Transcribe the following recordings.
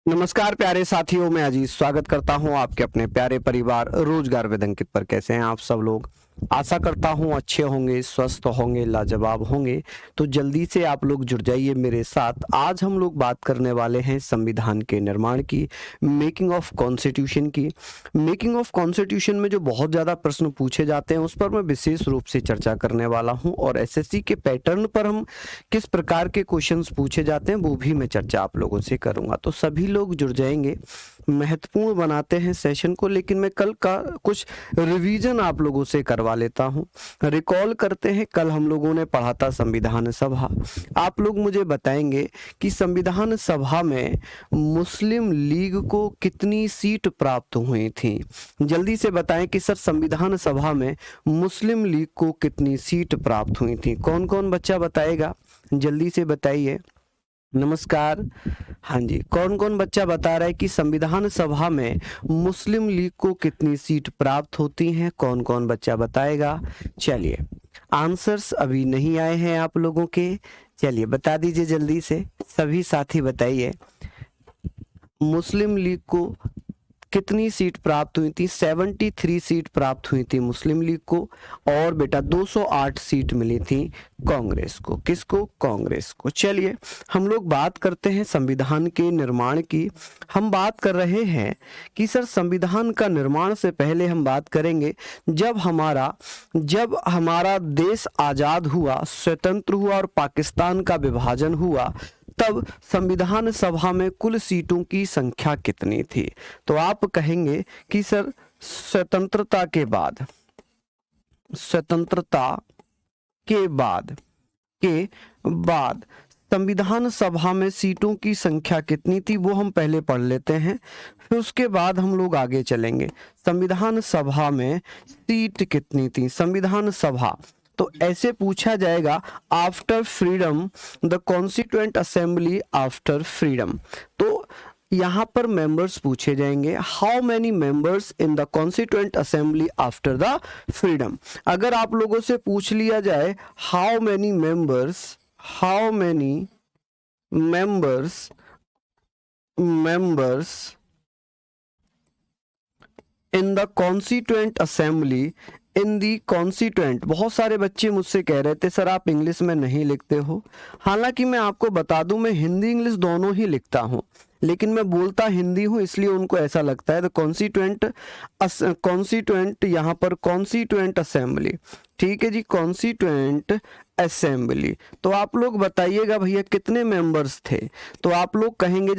नमस्कार प्यारे साथियों, मैं अजीज स्वागत करता हूं आपके अपने प्यारे परिवार रोजगार विद अंकित पर। कैसे हैं आप सब लोग? आशा करता हूं अच्छे होंगे, स्वस्थ होंगे, लाजवाब होंगे। तो जल्दी से आप लोग जुड़ जाइए मेरे साथ। आज हम लोग बात करने वाले हैं संविधान के निर्माण की, मेकिंग ऑफ कॉन्स्टिट्यूशन की। मेकिंग ऑफ कॉन्स्टिट्यूशन में जो बहुत ज़्यादा प्रश्न पूछे जाते हैं उस पर मैं विशेष रूप से चर्चा करने वाला हूं, और एसएससी के पैटर्न पर हम किस प्रकार के क्वेश्चंस पूछे जाते हैं वो भी मैं चर्चा आप लोगों से करूंगा। तो सभी लोग जुड़ जाएंगे, महत्वपूर्ण बनाते हैं सेशन को। लेकिन मैं कल का कुछ रिवीजन आप लोगों से करवा लेता हूं। रिकॉल करते हैं, कल हम लोगों ने पढ़ा था संविधान सभा। आप लोग मुझे बताएंगे कि संविधान सभा में मुस्लिम लीग को कितनी सीट प्राप्त हुई थी। जल्दी से बताएं कि सर संविधान सभा में मुस्लिम लीग को कितनी सीट प्राप्त हुई थी। कौन कौन बच्चा बताएगा, जल्दी से बताइए। नमस्कार। हाँ जी, कौन कौन बच्चा बता रहा है कि संविधान सभा में मुस्लिम लीग को कितनी सीट प्राप्त होती हैं? कौन कौन बच्चा बताएगा? चलिए, आंसर्स अभी नहीं आए हैं आप लोगों के। चलिए बता दीजिए जल्दी से, सभी साथी बताइए। मुस्लिम लीग को कितनी सीट प्राप्त हुई थी? 73 सीट प्राप्त हुई थी मुस्लिम लीग को, और बेटा 208 सीट मिली थी कांग्रेस को। किसको? कांग्रेस को। चलिए हम लोग बात करते हैं संविधान के निर्माण की। हम बात कर रहे हैं कि सर संविधान का निर्माण से पहले हम बात करेंगे जब हमारा देश आजाद हुआ, स्वतंत्र हुआ और पाकिस्तान का विभाजन हुआ, तब संविधान सभा में कुल सीटों की संख्या कितनी थी? तो आप कहेंगे कि सर स्वतंत्रता के बाद संविधान सभा में सीटों की संख्या कितनी थी, वो हम पहले पढ़ लेते हैं, फिर उसके बाद हम लोग आगे चलेंगे। संविधान सभा में सीट कितनी थी? संविधान सभा तो ऐसे पूछा जाएगा, after freedom the constituent assembly after freedom. तो यहाँ पर मेंबर्स पूछे जाएंगे, how many members in the constituent assembly after the freedom. अगर आप लोगों से पूछ लिया जाए how many members in the constituent assembly in the constituent. बहुत सारे बच्चे मुझसे कह रहे थे सर आप इंग्लिश में नहीं लिखते हो। हालांकि मैं आपको बता दूं, मैं हिंदी इंग्लिश दोनों ही लिखता हूं, लेकिन मैं बोलता हिंदी हूं इसलिए उनको ऐसा लगता है। तो कॉन्स्टिट्यूएंट यहाँ पर कॉन्स्टिट्यूएंट असेंबली, ठीक है जी, कॉन्स्टिट्यूएंट असेंबली। तो आप लोग बताइएगा भैया कितने मेंबर्स थे? तो आप लोग कहेंगे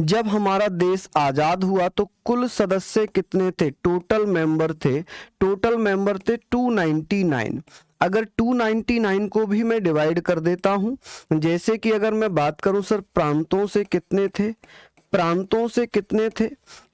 जब हमारा देश आजाद हुआ तो कुल सदस्य कितने थे? टोटल मेंबर थे 299। अगर 299 को भी मैं डिवाइड कर देता हूं, जैसे कि अगर मैं बात करूं सर प्रांतों से कितने थे,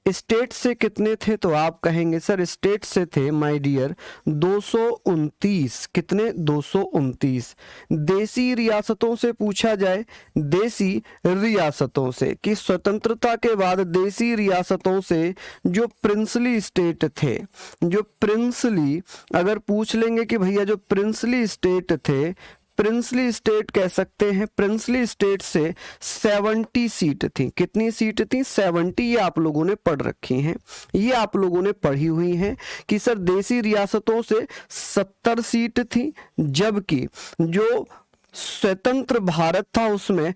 स्टेट से कितने थे, तो आप कहेंगे सर स्टेट से थे माय डियर 229। कितने? 229। देसी रियासतों से पूछा जाए, देसी रियासतों से कि स्वतंत्रता के बाद देसी रियासतों से जो प्रिंसली स्टेट थे, अगर पूछ लेंगे कि भैया जो प्रिंसली स्टेट थे, प्रिंसली स्टेट कह सकते हैं, प्रिंसली स्टेट से 70 सीट थी। कितनी सीट थी? 70। ये आप लोगों ने पढ़ रखी हैं, ये आप लोगों ने पढ़ी हुई हैं कि सर देसी रियासतों से 70 सीट थी, जबकि जो स्वतंत्र भारत था उसमें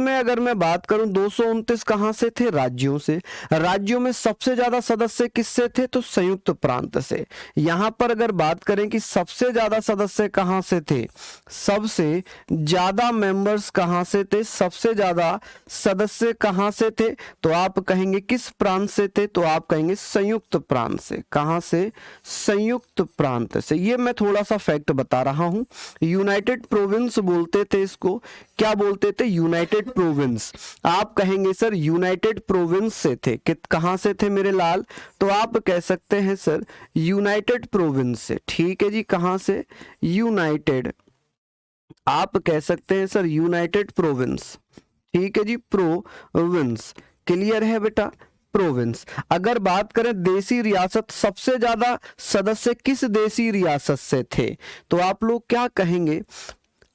अगर मैं बात करूं 229 कहां से थे? राज्यों से। राज्यों में सबसे ज्यादा सदस्य किससे थे? तो संयुक्त प्रांत से। यहां पर अगर बात करें कि सबसे ज्यादा सदस्य कहां से थे, सबसे ज्यादा मेंबर्स कहां से थे, सबसे ज्यादा सदस्य कहां से थे, तो आप कहेंगे किस प्रांत से थे? तो आप कहेंगे संयुक्त प्रांत से। कहां से? संयुक्त प्रांत से। ये मैं थोड़ा सा फैक्ट बता रहा हूं। यूनाइटेड प्रोविंस बोलते थे इसको। क्या बोलते थे? United province. आप कहेंगे सर यूनाइटेड प्रोविंस से थे। कहां से थे मेरे लाल? तो आप कह सकते हैं सर यूनाइटेड प्रोविंस से। ठीक है जी, कहां से? यूनाइटेड। आप कह सकते हैं सर यूनाइटेड प्रोविंस। ठीक है जी, प्रोविंस। क्लियर है बेटा? प्रोविंस। अगर बात करें देसी रियासत, सबसे ज्यादा सदस्य किस देसी रियासत से थे? तो आप लोग क्या कहेंगे?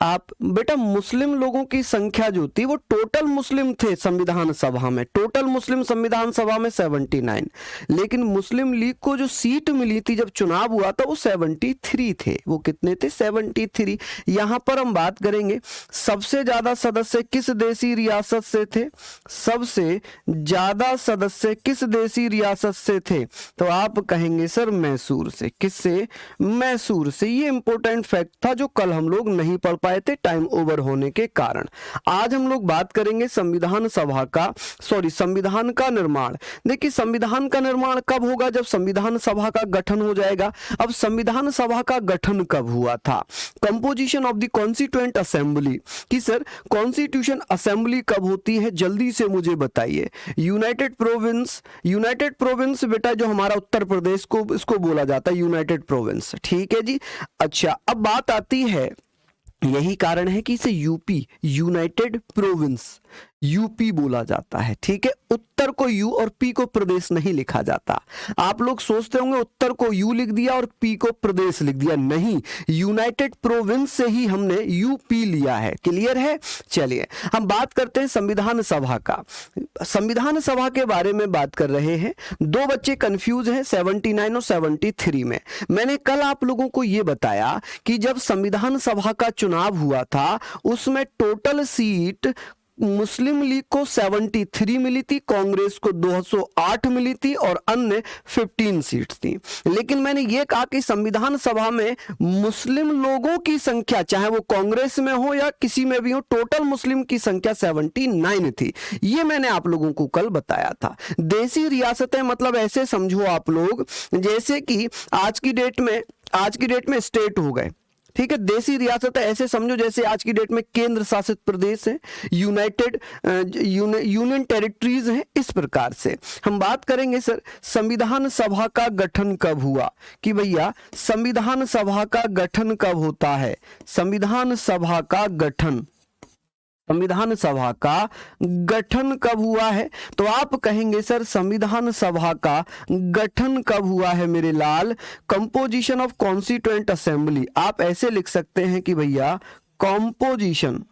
आप बेटा मुस्लिम लोगों की संख्या जो थी वो टोटल मुस्लिम थे संविधान सभा में, टोटल मुस्लिम संविधान सभा में 79, लेकिन मुस्लिम लीग को जो सीट मिली थी जब चुनाव हुआ था वो 73 थे। वो कितने थे? 73। यहां पर हम बात करेंगे सबसे ज्यादा सदस्य किस देशी रियासत से थे, सबसे ज्यादा सदस्य किस देशी रियासत से थे, तो आप कहेंगे सर मैसूर से। किससे? मैसूर से। ये इंपॉर्टेंट फैक्ट था जो कल हम लोग नहीं पढ़ पाए थे टाइम ओवर होने के कारण। आज हम लोग बात करेंगे संविधान सभा का, संविधान का निर्माण। देखिए संविधान का निर्माण कब होगा? जब संविधान सभा का गठन हो जाएगा। अब संविधान सभा का गठन कब हुआ था? Composition of the constituent assembly, कि सर कॉन्स्टिट्यूशन असेंबली कब होती है, जल्दी से मुझे बताइए। यूनाइटेड प्रोविंस बेटा जो हमारा उत्तर प्रदेश को इसको बोला जाता है यूनाइटेड प्रोविंस, ठीक है जी। अच्छा अब बात आती है, यही कारण है कि इसे यूपी, यूनाइटेड प्रोविंस, यूपी बोला जाता है, ठीक है। उत्तर को यू और पी को प्रदेश नहीं लिखा जाता। आप लोग सोचते होंगे उत्तर को यू लिख दिया और पी को प्रदेश लिख दिया, नहीं, यूनाइटेड प्रोविंस से ही हमने यूपी लिया है। क्लियर है? चलिए हम बात करते हैं संविधान सभा का। संविधान सभा के बारे में बात कर रहे हैं। दो बच्चे कंफ्यूज हैं 79 और 73 में। मैंने कल आप लोगों को यह बताया कि जब संविधान सभा का चुनाव हुआ था उसमें टोटल सीट मुस्लिम लीग को 73 मिली थी, कांग्रेस को 208 मिली थी और अन्य 15 सीट्स थी। लेकिन मैंने ये कहा कि संविधान सभा में मुस्लिम लोगों की संख्या, चाहे वो कांग्रेस में हो या किसी में भी हो, टोटल मुस्लिम की संख्या 79 थी। ये मैंने आप लोगों को कल बताया था। देशी रियासतें मतलब ऐसे समझो आप लोग जैसे कि आज की डेट में स्टेट हो गए, ठीक है। देशी रियासत ऐसे समझो जैसे आज की डेट में केंद्र शासित प्रदेश है, यूनियन टेरिटरीज हैं, इस प्रकार से हम बात करेंगे। सर संविधान सभा का गठन कब हुआ, कि भैया संविधान सभा का गठन कब होता है? संविधान सभा का गठन कब हुआ है? तो आप कहेंगे सर संविधान सभा का गठन कब हुआ है मेरे लाल? कंपोजिशन ऑफ कॉन्स्टिट्यूएंट असेंबली, आप ऐसे लिख सकते हैं कि भैया कंपोजिशन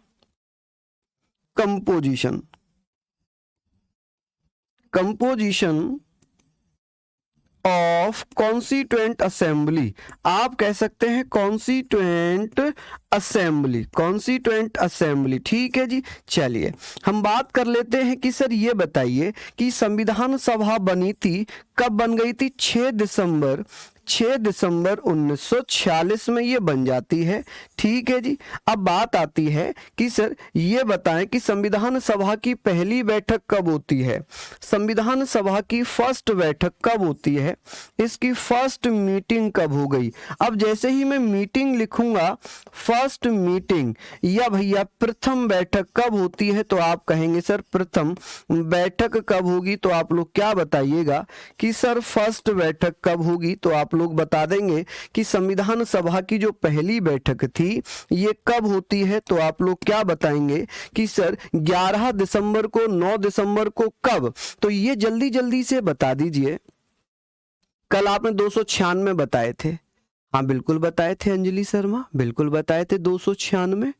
ऑफ कॉन्स्टिट्यूएंट असेंबली, आप कह सकते हैं कॉन्स्टिट्यूएंट असेंबली, ठीक है जी। चलिए हम बात कर लेते हैं कि सर ये बताइए कि संविधान सभा बनी थी, कब बन गई थी? 6 दिसंबर 1946 में ये बन जाती है, ठीक है जी। अब बात आती है कि सर ये बताएं कि संविधान सभा की पहली बैठक कब होती है? संविधान सभा की फर्स्ट बैठक कब होती है? इसकी फर्स्ट मीटिंग कब हो गई? अब जैसे ही मैं मीटिंग लिखूंगा, फर्स्ट मीटिंग या भैया प्रथम बैठक कब होती है, तो आप कहेंगे सर प्रथम बैठक कब होगी? तो आप लोग क्या बताइएगा कि सर फर्स्ट बैठक कब होगी? तो आप लोग बता देंगे कि संविधान सभा की जो पहली बैठक थी ये कब होती है? तो आप लोग क्या बताएंगे कि सर 11 दिसंबर को, 9 दिसंबर को, कब? तो ये जल्दी जल्दी से बता दीजिए। कल आपने 296 बताए थे, हाँ बिल्कुल बताए थे अंजलि शर्मा, बिल्कुल बताए थे 296।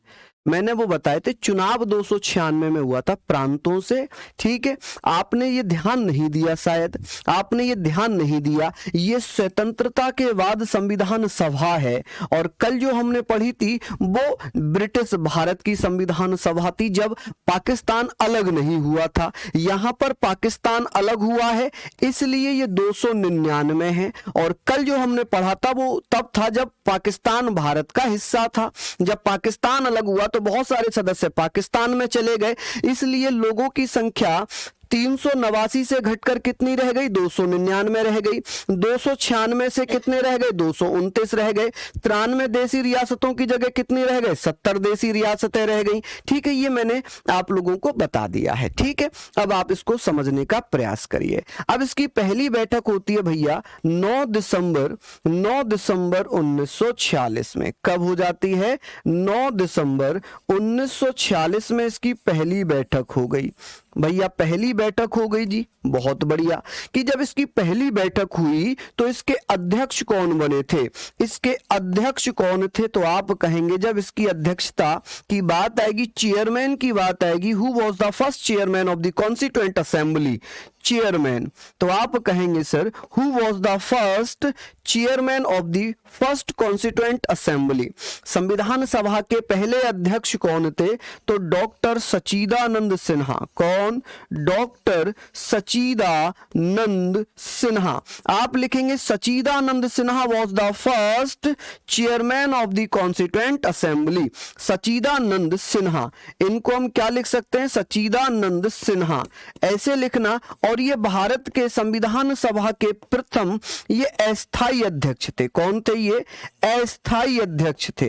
मैंने वो बताए थे चुनाव 296 में हुआ था प्रांतों से, ठीक है। आपने ये ध्यान नहीं दिया, शायद आपने ये ध्यान नहीं दिया। ये स्वतंत्रता के बाद संविधान सभा है और कल जो हमने पढ़ी थी वो ब्रिटिश भारत की संविधान सभा थी जब पाकिस्तान अलग नहीं हुआ था। यहां पर पाकिस्तान अलग हुआ है इसलिए ये 299 है, और कल जो हमने पढ़ा था वो तब था जब पाकिस्तान भारत का हिस्सा था। जब पाकिस्तान अलग हुआ तो बहुत सारे सदस्य पाकिस्तान में चले गए, इसलिए लोगों की संख्या 389 से घटकर कितनी रह गई? 299 रह गई। 296 से कितने रह गए? 229 रह गए। 93 देशी रियासतों की जगह कितनी रह गए? 70 देशी रियासतें रह गई, ठीक है। ये मैंने आप लोगों को बता दिया है, ठीक है। अब आप इसको समझने का प्रयास करिए। अब इसकी पहली बैठक होती है भैया 9 दिसंबर 1946 में। कब हो जाती है? 9 दिसंबर 1946 में इसकी पहली बैठक हो गई। भैया पहली बैठक हो गई जी, बहुत बढ़िया। कि जब इसकी पहली बैठक हुई तो इसके अध्यक्ष कौन बने थे, इसके अध्यक्ष कौन थे, तो आप कहेंगे जब इसकी अध्यक्षता की बात आएगी, चेयरमैन की बात आएगी, who was the first chairman of the constituent assembly, chairman, तो आप कहेंगे sir who was the first chairman of the first constituent assembly. संविधान सभा के पहले अध्यक्ष कौन थे, तो डॉक्टर सच्चिदानंद सिन्हा। कौन, डॉक्टर सच्चिदानंद सिन्हा। आप लिखेंगे Sachchidanand Sinha was the first chairman of the constituent assembly, Sachchidanand Sinha. इनको हम क्या लिख सकते हैं, सच्चिदानंद सिन्हा, ऐसे लिखना। और ये भारत के संविधान सभा के प्रथम ये अस्थाई अध्यक्ष थे। कौन थे ये, अस्थाई अध्यक्ष थे,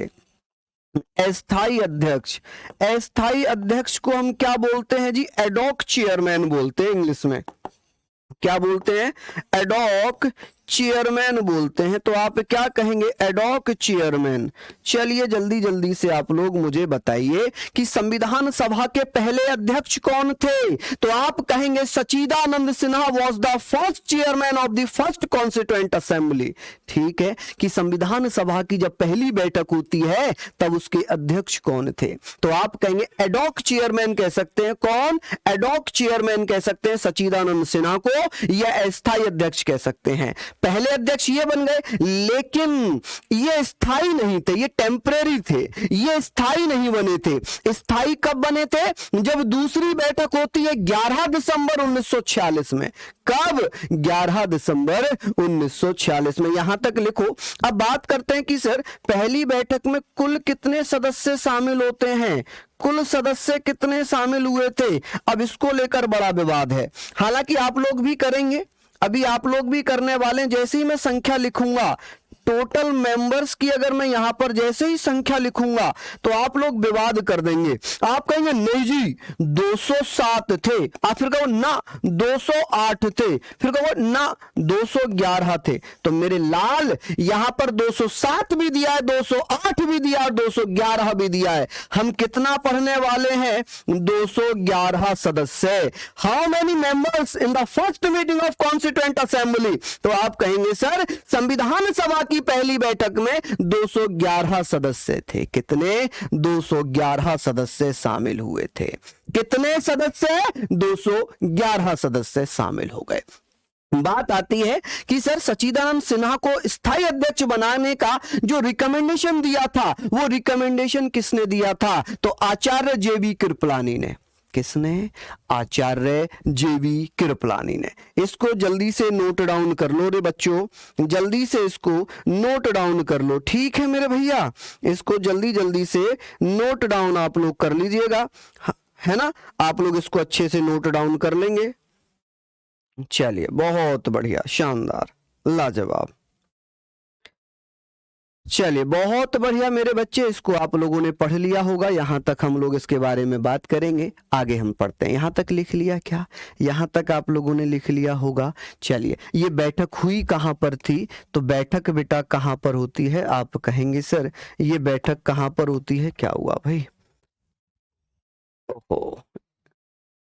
अस्थाई अध्यक्ष। अस्थाई अध्यक्ष को हम क्या बोलते हैं जी, एडॉक चेयरमैन बोलते हैं इंग्लिश में। क्या बोलते हैं, एडॉक चेयरमैन बोलते हैं। तो आप क्या कहेंगे, एडॉक चेयरमैन। चलिए जल्दी जल्दी से आप लोग मुझे बताइए कि संविधान सभा के पहले अध्यक्ष कौन थे, तो आप कहेंगे Sachchidanand Sinha was the first chairman of the first constituent assembly. ठीक है, कि संविधान सभा की जब पहली बैठक होती है तब उसके अध्यक्ष कौन थे, तो आप कहेंगे एडॉक चेयरमैन कह सकते हैं। कौन, एडॉक चेयरमैन कह सकते हैं सच्चिदानंद सिन्हा को, या अस्थाई अध्यक्ष कह सकते हैं। पहले अध्यक्ष ये बन गए, लेकिन ये स्थायी नहीं थे, ये टेम्परेरी थे, ये स्थायी नहीं बने थे। स्थायी कब बने थे, जब दूसरी बैठक होती है 11 दिसंबर 1946 में। कब, 11 दिसंबर 1946 में। यहां तक लिखो। अब बात करते हैं कि सर पहली बैठक में कुल कितने सदस्य शामिल होते हैं, कुल सदस्य कितने शामिल हुए थे। अब इसको लेकर बड़ा विवाद है, हालांकि आप लोग भी करेंगे, अभी आप लोग भी करने वाले हैं। जैसे ही मैं संख्या लिखूंगा, टोटल मेंबर्स की अगर मैं यहां पर जैसे ही संख्या लिखूंगा तो आप लोग विवाद कर देंगे। आप कहेंगे नहीं जी 207 थे, आप फिर कहो ना 208 थे, फिर कहो ना 211 थे। तो मेरे लाल यहां पर 207 भी दिया है, 208 भी दिया है, 211 भी दिया है। हम कितना पढ़ने वाले हैं, 211 सदस्य। How many members in the first meeting of constituent assembly, तो आप कहेंगे सर संविधान सभा की पहली बैठक में 211 सदस्य थे। कितने, 211 सदस्य शामिल हुए थे। कितने सदस्य, 211 सदस्य शामिल हो गए। बात आती है कि सर सच्चिदानंद सिन्हा को स्थायी अध्यक्ष बनाने का जो रिकमेंडेशन दिया था, वो रिकमेंडेशन किसने दिया था, तो आचार्य जेबी कृपलानी ने। किसने, आचार्य जेबी कृपलानी ने। इसको जल्दी से नोट डाउन कर लो रे बच्चों, जल्दी से इसको नोट डाउन कर लो। ठीक है मेरे भैया, इसको जल्दी जल्दी से नोट डाउन आप लोग कर लीजिएगा, है ना। आप लोग इसको अच्छे से नोट डाउन कर लेंगे। चलिए बहुत बढ़िया, शानदार, लाजवाब। चलिए बहुत बढ़िया मेरे बच्चे, इसको आप लोगों ने पढ़ लिया होगा। यहां तक हम लोग इसके बारे में बात करेंगे, आगे हम पढ़ते हैं। यहां तक लिख लिया क्या, यहां तक आप लोगों ने लिख लिया होगा। चलिए, ये बैठक हुई कहां पर थी, तो बैठक बेटा कहां पर होती है, आप कहेंगे सर ये बैठक कहां पर होती है। क्या हुआ भाई, ओहो,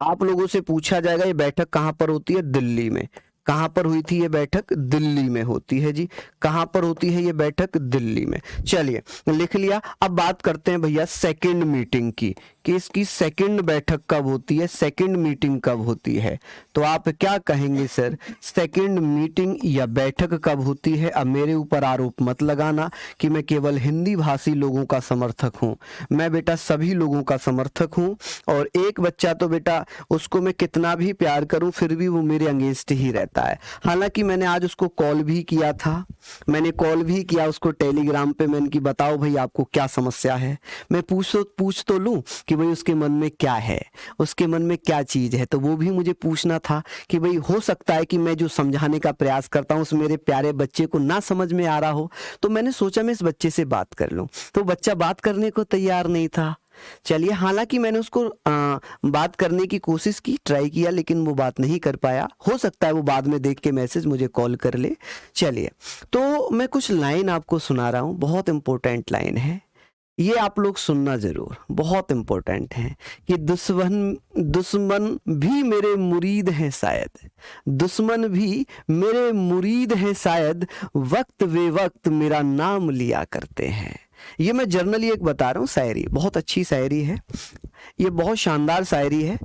आप लोगों से पूछा जाएगा ये बैठक कहां पर होती है, दिल्ली में। कहां पर हुई थी ये बैठक, दिल्ली में होती है जी। कहां पर होती है ये बैठक, दिल्ली में। चलिए लिख लिया। अब बात करते हैं भैया सेकंड मीटिंग की, कि इसकी सेकंड बैठक कब होती है, सेकंड मीटिंग कब होती है। तो आप क्या कहेंगे सर, सेकंड मीटिंग या बैठक कब होती है। अब मेरे ऊपर आरोप मत लगाना कि मैं केवल हिंदी भाषी लोगों का समर्थक हूं, मैं बेटा सभी लोगों का समर्थक हूं। और एक बच्चा तो बेटा उसको मैं कितना भी प्यार करूं फिर भी वो मेरे अगेंस्ट ही रहता है। हालांकि मैंने आज उसको कॉल भी किया था, मैंने कॉल भी किया उसको टेलीग्राम पे, मैंने कि बताओ भाई आपको क्या समस्या है, मैं पूछ तो लूं कि भाई उसके मन में क्या है, उसके मन में क्या चीज है। तो वो भी मुझे पूछना था कि भाई हो सकता है कि मैं जो समझाने का प्रयास करता हूं उस मेरे प्यारे बच्चे को ना समझ में आ रहा हो। तो मैंने सोचा मैं इस बच्चे से बात कर लूं, तो बच्चा बात करने को तैयार नहीं था। चलिए, हालांकि मैंने उसको बात करने की कोशिश की, ट्राई किया, लेकिन वो बात नहीं कर पाया। हो सकता है वो बाद में देख के मैसेज मुझे कॉल कर ले। चलिए, तो मैं कुछ लाइन आपको सुना रहा हूं, बहुत इंपॉर्टेंट लाइन है। ये आप लोग सुनना जरूर, बहुत इंपॉर्टेंट है कि दुश्मन दुश्मन भी मेरे मुरीद हैं शायद, दुश्मन भी मेरे मुरीद हैं शायद, वक्त वे वक्त मेरा नाम लिया करते हैं। ये मैं जर्नली एक बता रहा हूँ, शायरी बहुत अच्छी शायरी है, ये बहुत शानदार शायरी है।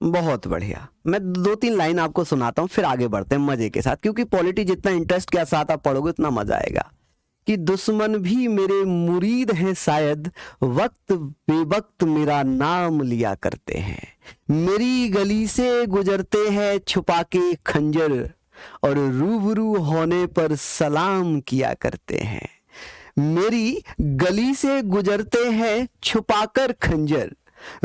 बहुत बढ़िया, मैं 2-3 लाइन आपको सुनाता हूँ फिर आगे बढ़ते हैं मजे के साथ, क्योंकि पॉलिटी जितना इंटरेस्ट के साथ आप पढ़ोगे उतना मजा आएगा। कि दुश्मन भी मेरे मुरीद हैं शायद, वक्त बेवक्त मेरा नाम लिया करते हैं, मेरी गली से गुजरते हैं छुपा के खंजर, और रूबरू होने पर सलाम किया करते हैं। मेरी गली से गुजरते हैं छुपाकर खंजर,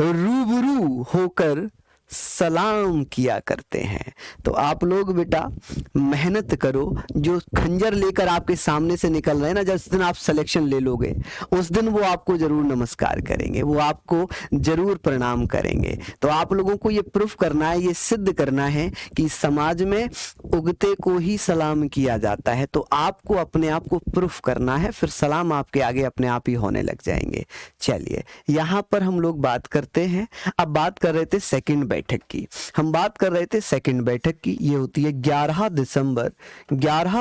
रूबरू होकर सलाम किया करते हैं। तो आप लोग बेटा मेहनत करो, जो खंजर लेकर आपके सामने से निकल रहे हैं ना, जिस दिन आप सिलेक्शन ले लोगे उस दिन वो आपको जरूर नमस्कार करेंगे, वो आपको जरूर प्रणाम करेंगे। तो आप लोगों को ये प्रूफ करना है, ये सिद्ध करना है कि समाज में उगते को ही सलाम किया जाता है। तो आपको अपने आप को प्रूफ करना है, फिर सलाम आपके आगे अपने आप ही होने लग जाएंगे। चलिए यहाँ पर हम लोग बात करते हैं, अब बात कर रहे थे सेकंड बैठक की, हम बात कर रहे थे सेकंड बैठक की। ये होती है 11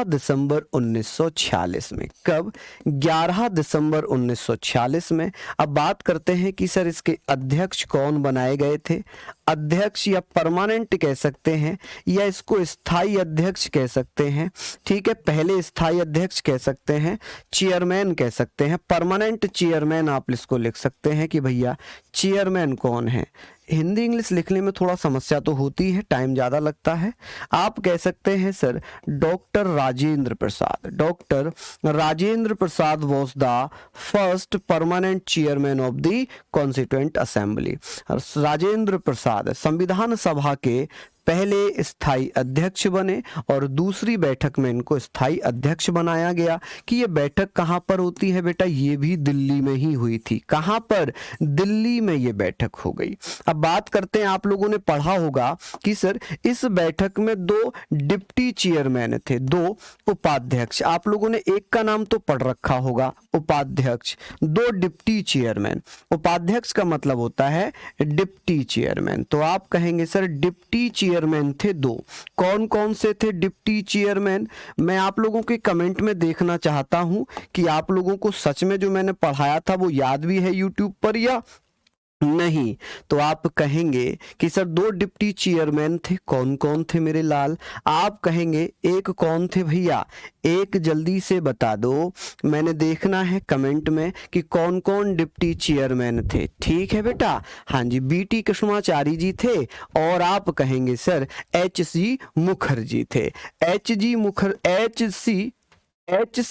दिसंबर 1946 में। कब? 11 दिसंबर 1946 में। अब बात करते हैं कि सर इसके अध्यक्ष कौन बनाए गए थे। अध्यक्ष या परमानेंट कह सकते हैं, या इसको स्थायी अध्यक्ष कह सकते हैं। ठीक है, पहले स्थायी अध्यक्ष कह सकते हैं, चेयरमैन कह सकते हैं, परमानेंट चेयरमैन आप इसको लिख सकते हैं कि भैया चेयरमैन कौन है। हिंदी इंग्लिश लिखने में थोड़ा समस्या तो होती है, टाइम ज़्यादा लगता है। आप कह सकते हैं sir doctor Rajendra Prasad. Doctor Rajendra Prasad was the first permanent chairman of the constituent assembly. Rajendra Prasad संविधान सभा के पहले स्थायी अध्यक्ष बने, और दूसरी बैठक में इनको स्थायी अध्यक्ष बनाया गया। कि ये बैठक कहाँ पर होती है बेटा? ये भी दिल्ली में ही हुई थी। कहाँ पर? दिल्ली में ये बैठक हो गई। अब बात करते हैं, आप लोगों ने पढ़ा होगा कि सर इस बैठक में 2 डिप्टी चेयरमैन थे, 2 उपाध्यक्ष। आप लोगों ने एक का नाम तो पढ़ रखा होगा, उपाध्यक्ष, 2 डिप्टी चेयरमैन। उपाध्यक्ष का मतलब होता है डिप्टी चेयरमैन। तो आप कहेंगे सर डिप्टी चेयरमैन थे 2। कौन कौन से थे डिप्टी चेयरमैन? मैं आप लोगों के कमेंट में देखना चाहता हूं कि आप लोगों को सच में जो मैंने पढ़ाया था वो याद भी है यूट्यूब पर या नहीं। तो आप कहेंगे कि सर 2 डिप्टी चेयरमैन थे, कौन कौन थे मेरे लाल? आप कहेंगे एक कौन थे भैया? एक जल्दी से बता दो, मैंने देखना है कमेंट में कि कौन कौन डिप्टी चेयरमैन थे। ठीक है बेटा, हाँ जी, बीटी कृष्णाचारी जी थे। और आप कहेंगे सर HC मुखर्जी थे। HC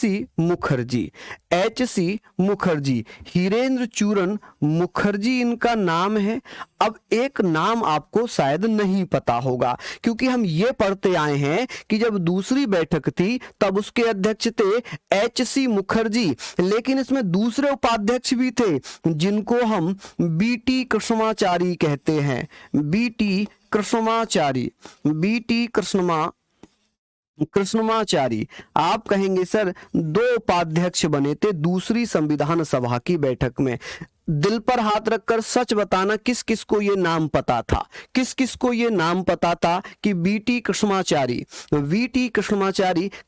मुखर्जी, हीरेंद्र चूरन मुखर्जी इनका नाम है। अब एक नाम आपको शायद नहीं पता होगा, क्योंकि हम ये पढ़ते आए हैं कि जब दूसरी बैठक थी तब उसके अध्यक्ष थे HC मुखर्जी, लेकिन इसमें दूसरे उपाध्यक्ष भी थे जिनको हम BT कृष्णाचारी कहते हैं। BT कृष्णमाचारी। आप कहेंगे सर 2 उपाध्यक्ष बने थे दूसरी संविधान सभा की बैठक में। दिल पर हाथ रखकर सच बताना, किस किस को ये नाम पता था? किस किस को ये नाम पता था कि BT कृष्णमाचारी?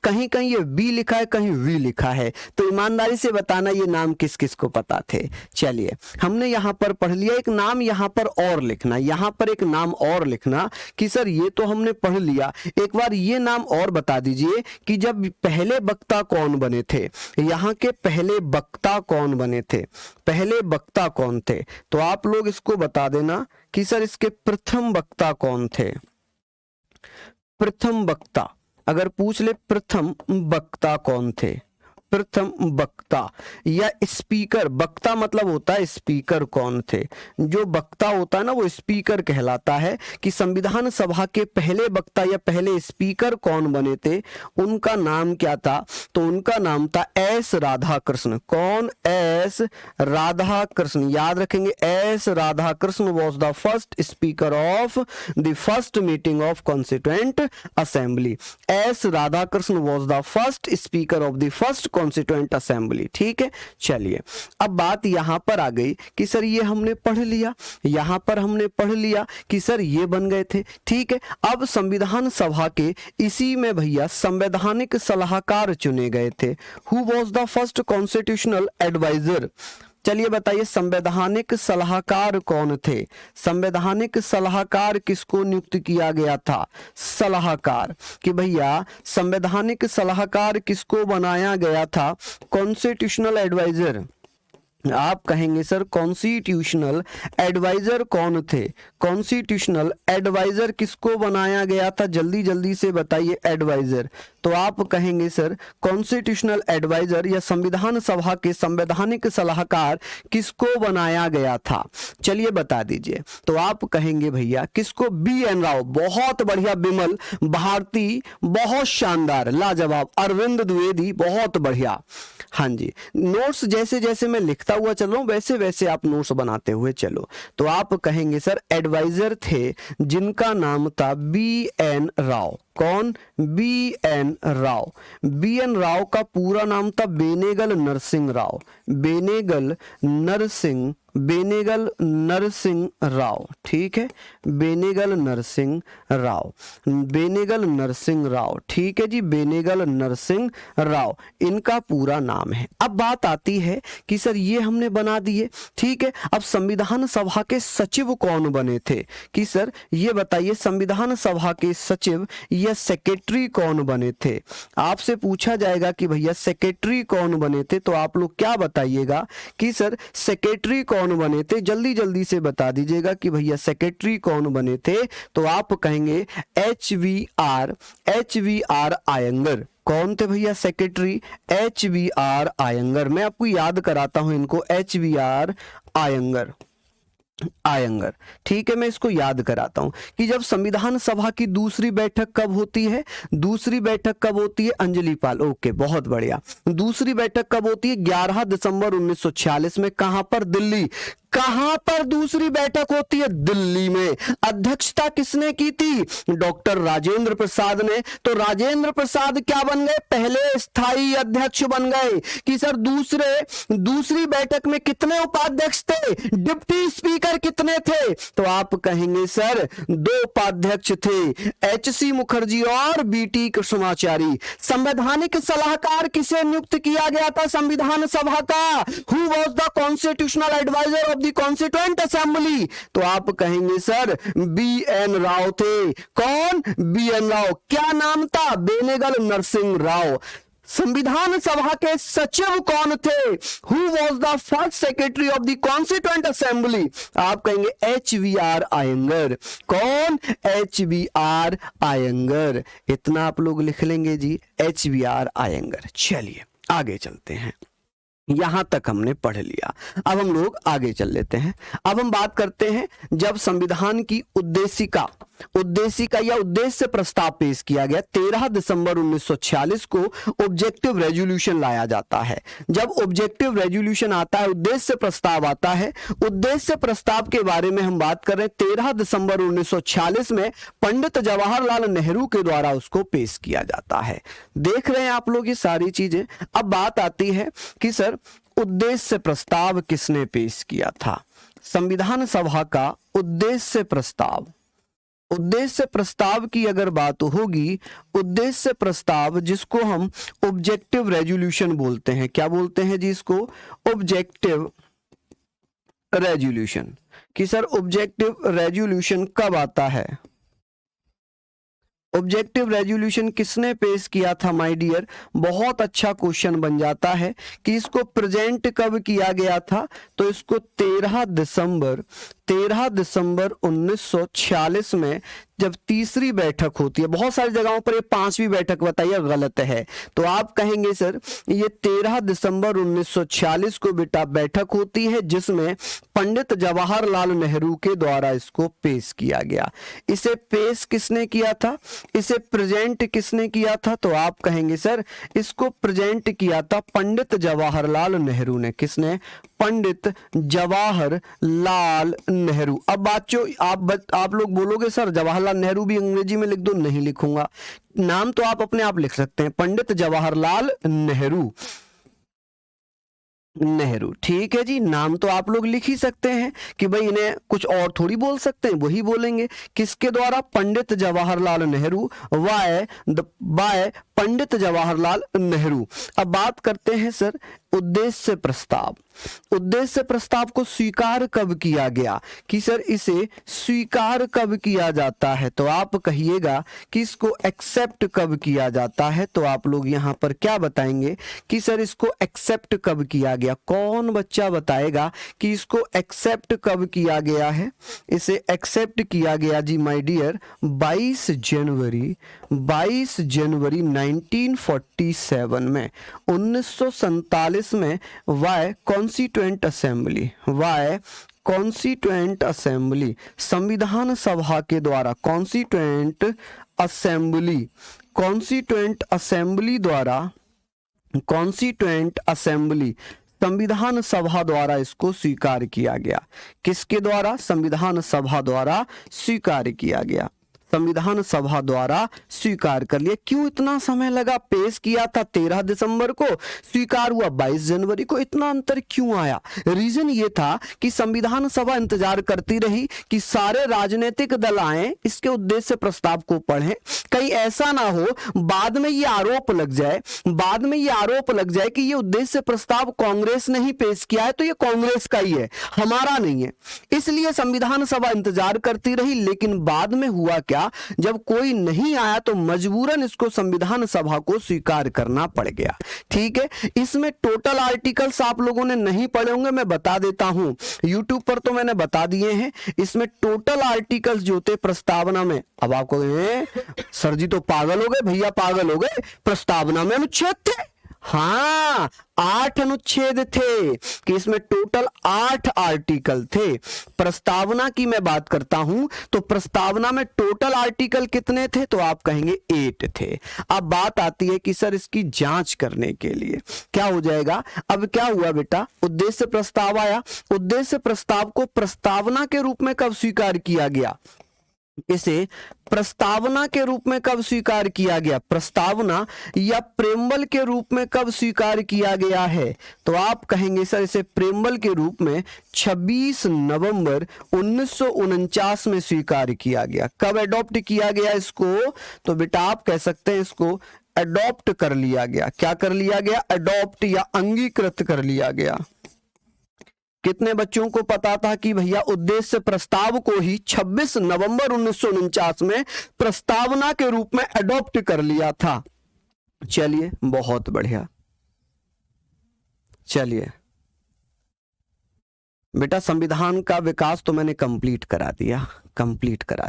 कहीं कहीं ये बी लिखा है, कहीं वी लिखा है, तो ईमानदारी से बताना ये नाम किस किस को पता थे। चलिए, हमने यहाँ पर पढ़ लिया। एक नाम यहाँ पर और लिखना, यहाँ पर एक नाम और लिखना कि सर ये तो हमने पढ़ लिया, एक बार ये नाम और बता दीजिए कि जब पहले वक्ता कौन बने थे। यहाँ के पहले वक्ता कौन बने थे? पहले वक्ता कौन थे? तो आप लोग इसको बता देना कि सर इसके प्रथम वक्ता कौन थे। प्रथम वक्ता अगर पूछ ले, प्रथम वक्ता कौन थे? प्रथम वक्ता या स्पीकर, वक्ता मतलब होता है स्पीकर, कौन थे? जो वक्ता होता है ना वो स्पीकर कहलाता है। कि संविधान सभा के पहले वक्ता या पहले स्पीकर कौन बने थे, उनका नाम क्या था? तो उनका नाम था एस राधा कृष्ण। कौन? एस राधा कृष्ण। याद रखेंगे, S Radha Krishna was the first speaker of the first meeting of constituent assembly. S Radha Krishna was the first speaker of the first constituent assembly. ठीक है, चलिए अब बात यहां पर आ गई कि सर ये हमने पढ़ लिया, यहां पर हमने पढ़ लिया कि सर ये बन गए थे। ठीक है, अब संविधान सभा के इसी में भैया संवैधानिक सलाहकार चुने गए थे। Who was the first constitutional advisor? चलिए बताइए, संवैधानिक सलाहकार कौन थे? संवैधानिक सलाहकार किसको नियुक्त किया गया था? सलाहकार, कि भैया संवैधानिक सलाहकार किसको बनाया गया था? Constitutional advisor. आप कहेंगे सर कॉन्स्टिट्यूशनल एडवाइजर कौन थे? कॉन्स्टिट्यूशनल एडवाइजर किसको बनाया गया था? जल्दी जल्दी से बताइए एडवाइजर। तो आप कहेंगे सर कॉन्स्टिट्यूशनल एडवाइजर या संविधान सभा के संवैधानिक सलाहकार किसको बनाया गया था? चलिए बता दीजिए। तो आप कहेंगे भैया किसको? B N Rao. बहुत बढ़िया विमल भारती, बहुत शानदार, लाजवाब। अरविंद द्विवेदी, बहुत बढ़िया। हाँ जी, नोट्स जैसे जैसे मैं लिखता हुआ चल रहा हूं वैसे वैसे आप नोट्स बनाते हुए चलो। तो आप कहेंगे सर एडवाइजर थे जिनका नाम था बी एन राव। कौन? B N Rau. B N Rau का पूरा नाम था बेनेगल नरसिंह राव। बेनेगल नरसिंह राव। ठीक है, बेनेगल नरसिंह राव, बेनेगल नरसिंह राव। ठीक है जी, बेनेगल नरसिंह राव इनका पूरा नाम है। अब बात आती है कि सर ये हमने बना दिए। ठीक है, अब संविधान सभा के सचिव कौन बने थे? कि सर ये बताइए संविधान सभा के सचिव या सेक्रेटरी कौन बने थे? आपसे पूछा जाएगा कि भैया सेक्रेटरी कौन बने थे, तो आप लोग क्या बताइएगा कि सर सेक्रेटरी कौन बने थे? जल्दी जल्दी से बता दीजिएगा कि भैया सेक्रेटरी कौन बने थे। तो आप कहेंगे एच वी आर आयंगर। कौन थे भैया secretary? H V R Iyengar. मैं आपको याद कराता हूं इनको, एच वी आर आयंगर। ठीक है, मैं इसको याद कराता हूं कि जब संविधान सभा की दूसरी बैठक कब होती है? दूसरी बैठक कब होती है? अंजलि पाल। ओके, बहुत बढ़िया। दूसरी बैठक कब होती है? 11 दिसंबर 1946 में। कहां पर? दिल्ली। कहां पर दूसरी बैठक होती है? दिल्ली में। अध्यक्षता किसने की थी? डॉक्टर राजेंद्र प्रसाद ने। तो राजेंद्र प्रसाद क्या बन गए? पहले स्थायी अध्यक्ष बन गए। कि सर दूसरी बैठक में कितने उपाध्यक्ष थे? डिप्टी स्पीकर कितने थे? तो आप कहेंगे सर 2 उपाध्यक्ष थे, एच सी मुखर्जी और बी टी कृष्णाचारी। संवैधानिक सलाहकार किसे नियुक्त किया गया था संविधान सभा का? Who was the constitutional advisor of the constituent assembly? तो आप कहेंगे सर बी एन राव थे। कौन? B N Rao. क्या नाम था? बेनेगल नरसिंह राव। संविधान सभा के सचिव कौन थे? Who was the first secretary of the constituent assembly? आप कहेंगे एच वी आर आयंगर। कौन? H V R Iyengar. इतना आप लोग लिख लेंगे जी, एच वी आर आयंगर। चलिए आगे चलते हैं, यहां तक हमने पढ़ लिया। अब हम लोग आगे चल लेते हैं। अब हम बात करते हैं जब संविधान की उद्देशिका या उद्देश्य प्रस्ताव पेश किया गया। 13 दिसंबर 1946 को ऑब्जेक्टिव रेजोल्यूशन लाया जाता है। जब ऑब्जेक्टिव रेजोल्यूशन आता है, उद्देश्य प्रस्ताव आता है। उद्देश्य प्रस्ताव के बारे में हम बात कर रहे हैं। 13 दिसंबर 1946 में पंडित जवाहरलाल नेहरू के द्वारा उसको पेश किया जाता है। देख रहे हैं आप लोग ये सारी चीजें। अब बात आती है कि सर उद्देश्य प्रस्ताव किसने पेश किया था? संविधान सभा का उद्देश्य प्रस्ताव। उद्देश्य प्रस्ताव की अगर बात होगी, उद्देश्य प्रस्ताव जिसको हम ऑब्जेक्टिव रेजोल्यूशन बोलते हैं। क्या बोलते हैं जी इसको? Objective resolution. कि सर ऑब्जेक्टिव रेजोल्यूशन कब आता है? ऑब्जेक्टिव रेजोल्यूशन किसने पेश किया था माय डियर? बहुत अच्छा क्वेश्चन बन जाता है कि इसको प्रेजेंट कब किया गया था। तो इसको 13 13 दिसंबर 1946 में जब तीसरी बैठक होती है, बहुत सारी जगहों पर ये 5वीं बैठक बताइए गलत है, तो आप कहेंगे सर ये 13 दिसंबर 1946 को बेटा बैठक होती है जिसमें पंडित जवाहरलाल नेहरू के द्वारा इसको पेश किया गया। इसे पेश किसने किया था, इसे प्रेजेंट किसने किया था, तो आप कहेंगे सर इसको प्रेजेंट किया था पंडित जवाहरलाल नेहरू ने। किसने, पंडित जवाहरलाल नेहरू। अब बच्चों आप लोग बोलोगे सर जवाहरलाल नेहरू भी अंग्रेजी में लिख दो, नहीं लिखूंगा, नाम तो आप अपने आप लिख सकते हैं, पंडित जवाहरलाल नेहरू। नेहरू, ठीक है जी, नाम तो आप लोग लिख ही सकते हैं कि भाई इन्हें कुछ और थोड़ी बोल सकते हैं, वही बोलेंगे। किसके द्वारा, पंडित जवाहरलाल नेहरू, बाय पंडित जवाहरलाल नेहरू। अब बात करते हैं सर उद्देश्य प्रस्ताव। उद्देश्य प्रस्ताव को स्वीकार कब किया गया, कि सर इसे स्वीकार कब किया जाता है, तो आप कहिएगा कि इसको एक्सेप्ट कब किया जाता है, तो आप लोग यहां पर क्या बताएंगे कि सर इसको एक्सेप्ट कब किया गया। कौन बच्चा बताएगा कि इसको एक्सेप्ट कब किया गया है। इसे एक्सेप्ट किया गया जी माय डियर 22 जनवरी 1947 में, 1947 में वाय कॉन्स्टिट्यूएंट असेंबली संविधान सभा के द्वारा, कॉन्स्टिट्यूएंट असेंबली संविधान सभा द्वारा इसको स्वीकार किया गया। किसके द्वारा, संविधान सभा द्वारा स्वीकार किया गया, संविधान सभा द्वारा स्वीकार कर लिया। क्यों इतना समय लगा, पेश किया था 13 दिसंबर को, स्वीकार हुआ 22 जनवरी को, इतना अंतर क्यों आया। रीजन ये था कि संविधान सभा इंतजार करती रही कि सारे राजनीतिक दल आए, इसके उद्देश्य प्रस्ताव को पढ़ें, कहीं ऐसा ना हो बाद में ये आरोप लग जाए कि ये उद्देश्य प्रस्ताव कांग्रेस ने ही पेश किया है, तो ये कांग्रेस का ही है, हमारा नहीं है। इसलिए संविधान सभा इंतजार करती रही, लेकिन बाद में हुआ क्या, जब कोई नहीं आया तो मजबूरन इसको संविधान सभा को स्वीकार करना पड़ गया। ठीक है, इसमें टोटल आर्टिकल्स आप लोगों ने नहीं पढ़े होंगे, मैं बता देता हूं, यूट्यूब पर तो मैंने बता दिए हैं। इसमें टोटल आर्टिकल्स जो थे प्रस्तावना में, अब आपको सर जी तो पागल हो गए, भैया पागल हो गए, प्रस्तावना में अनुच्छेद थे, हाँ 8 अनुच्छेद थे, कि इसमें टोटल 8 आर्टिकल थे। प्रस्तावना की मैं बात करता हूं तो प्रस्तावना में टोटल आर्टिकल कितने थे, तो आप कहेंगे 8 थे। अब बात आती है कि सर इसकी जांच करने के लिए क्या हो जाएगा। अब क्या हुआ बेटा, उद्देश्य प्रस्ताव आया, उद्देश्य प्रस्ताव को प्रस्तावना के रूप में कब स्वीकार किया गया, इसे प्रस्तावना के रूप में कब स्वीकार किया गया, प्रस्तावना या प्रेमबल के रूप में कब स्वीकार किया गया है, तो आप कहेंगे सर इसे प्रेमबल के रूप में 26 नवंबर 1949 में स्वीकार किया गया। कब एडॉप्ट किया गया इसको, तो बेटा आप कह सकते हैं इसको एडॉप्ट कर लिया गया। क्या कर लिया गया, एडॉप्ट या अंगीकृत कर लिया गया। कितने बच्चों को पता था कि भैया उद्देश्य प्रस्ताव को ही 26 नवंबर 1949 में प्रस्तावना के रूप में एडॉप्ट कर लिया था। चलिए बहुत बढ़िया, चलिए बेटा संविधान का विकास तो मैंने कंप्लीट करा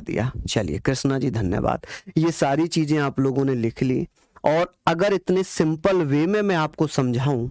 दिया। चलिए कृष्णा जी धन्यवाद, ये सारी चीजें आप लोगों ने लिख ली। और अगर इतने सिंपल वे में मैं आपको समझाऊं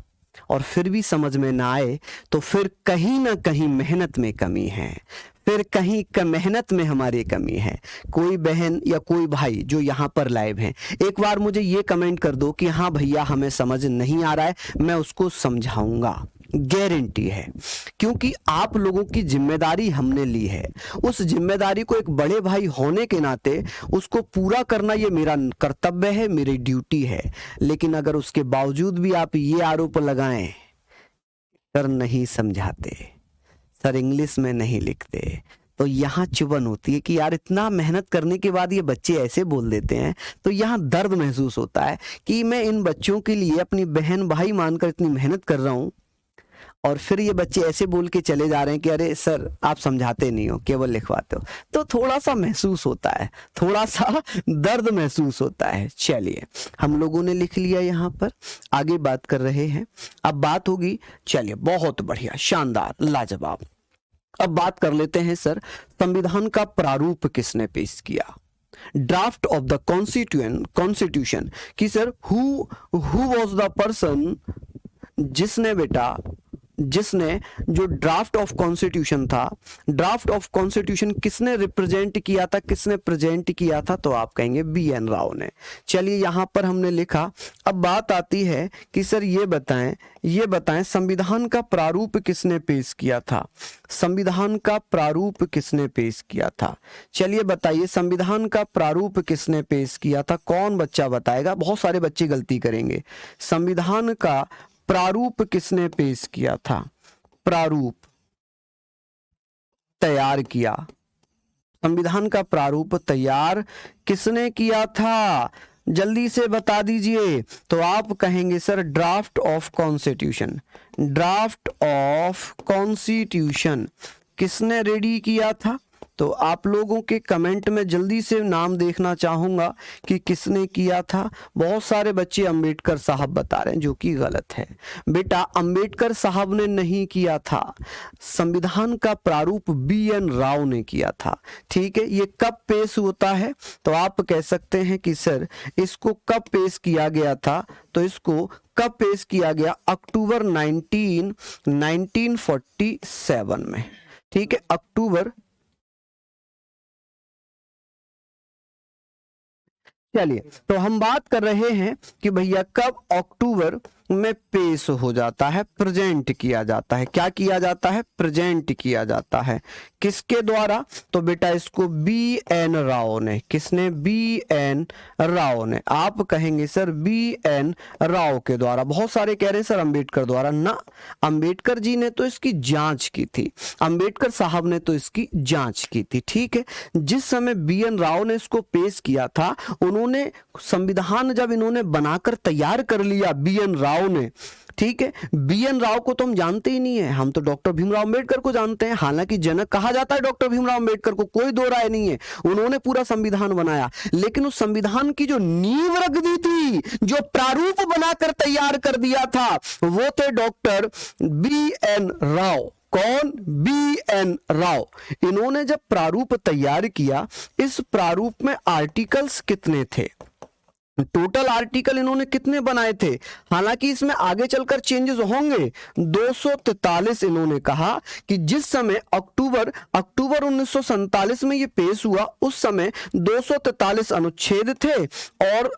और फिर भी समझ में ना आए, तो फिर कहीं ना कहीं मेहनत में कमी है, फिर कहीं मेहनत में हमारी कमी है। कोई बहन या कोई भाई जो यहाँ पर लाइव हैं, एक बार मुझे ये कमेंट कर दो कि हाँ भैया हमें समझ नहीं आ रहा है, मैं उसको समझाऊंगा, गारंटी है, क्योंकि आप लोगों की जिम्मेदारी हमने ली है। उस जिम्मेदारी को एक बड़े भाई होने के नाते उसको पूरा करना ये मेरा कर्तव्य है, मेरी ड्यूटी है। लेकिन अगर उसके बावजूद भी आप ये आरोप लगाएं सर नहीं समझाते, सर इंग्लिश में नहीं लिखते, तो यहाँ चुभन होती है कि यार इतना मेहनत करने के बाद ये बच्चे ऐसे बोल देते हैं। तो यहाँ दर्द महसूस होता है कि मैं इन बच्चों के लिए अपनी बहन भाई मानकर इतनी मेहनत कर रहा हूँ और फिर ये बच्चे ऐसे बोल के चले जा रहे हैं कि अरे सर आप समझाते नहीं हो, केवल लिखवाते हो। तो थोड़ा सा महसूस होता है, थोड़ा सा दर्द महसूस होता है। चलिए हम लोगों ने लिख लिया, यहाँ पर आगे बात कर रहे हैं। अब बात होगी, चलिए बहुत बढ़िया, शानदार, लाजवाब। अब बात कर लेते हैं सर, संविधान का प्रारूप किसने पेश किया? ड्राफ्ट ऑफ द कॉन्स्टिट्यूशन कि sir who was the person जिसने जो ड्राफ्ट ऑफ कॉन्स्टिट्यूशन था, ड्राफ्ट ऑफ कॉन्स्टिट्यूशन किसने रिप्रेजेंट किया था, किसने प्रेजेंट किया था? तो आप कहेंगे BN राव ने। चलिए यहां पर हमने लिखा। अब बात आती है कि सर ये बताएं संविधान का प्रारूप किसने पेश किया था? संविधान का प्रारूप किसने पेश किया था? चलिए बताइए संविधान का प्रारूप किसने पेश किया था? कौन बच्चा बताएगा? बहुत सारे बच्चे गलती करेंगे। संविधान का प्रारूप किसने पेश किया था? प्रारूप तैयार किया, संविधान का प्रारूप तैयार किसने किया था? जल्दी से बता दीजिए। तो आप कहेंगे sir draft of constitution. Draft of constitution किसने रेडी किया था? तो आप लोगों के कमेंट में जल्दी से नाम देखना चाहूंगा कि किसने किया था। बहुत सारे बच्चे अंबेडकर साहब बता रहे हैं, जो कि गलत है। बेटा अंबेडकर साहब ने नहीं किया था, संविधान का प्रारूप BN राव ने किया था। ठीक है, ये कब पेश होता है? तो आप कह सकते हैं कि सर इसको कब पेश किया गया था? तो इसको कब पेश किया गया? अक्टूबर 1947 में। ठीक है, अक्टूबर। चलिए तो हम बात कर रहे हैं कि भैया कब अक्टूबर में पेश हो जाता है, प्रेजेंट किया जाता है। क्या किया जाता है? प्रेजेंट किया जाता है। किसके द्वारा? तो बेटा इसको BN राव ने। किसने? BN राव ने। आप कहेंगे सर BN राव के द्वारा। बहुत सारे कह रहे हैं सर अंबेडकर द्वारा। ना, अंबेडकर जी ने तो इसकी जांच की थी, अंबेडकर साहब ने तो इसकी जांच की थी। ठीक है, जिस समय BN राव ने इसको पेश किया था, उन्होंने संविधान जब इन्होंने बनाकर तैयार कर लिया BN राव ने, ठीक है, BN राव को तो हम जानते ही नहीं है, हम तो डॉक्टर भीमराव अंबेडकर को जानते हैं। हालांकि जनक कहा जाता है डॉक्टर भीमराव अंबेडकर को, कोई दो राय नहीं है, उन्होंने पूरा संविधान बनाया। लेकिन उस संविधान की जो नींव रख दी थी, जो प्रारूप बनाकर तैयार कर दिया था, वो थे डॉक्टर BN राव। कौन? BN राव। इन्होंने जब प्रारूप तैयार किया, इस प्रारूप में आर्टिकल्स कितने थे? टोटल आर्टिकल इन्होंने कितने बनाए थे? हालांकि इसमें आगे चलकर चेंजेस होंगे। 243 इन्होंने कहा कि जिस समय अक्टूबर 1947 में ये पेश हुआ, उस समय 243 अनुच्छेद थे और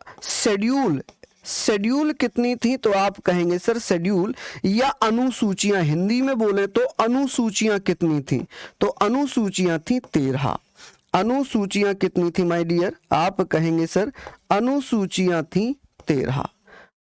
शेड्यूल कितनी थी? तो आप कहेंगे सर शेड्यूल या अनुसूचियां, हिंदी में बोले तो अनुसूचियां कितनी थी? तो अनुसूचियां थी 13। अनुसूचियां कितनी थी माय डियर? आप कहेंगे सर अनुसूचियां थी 13।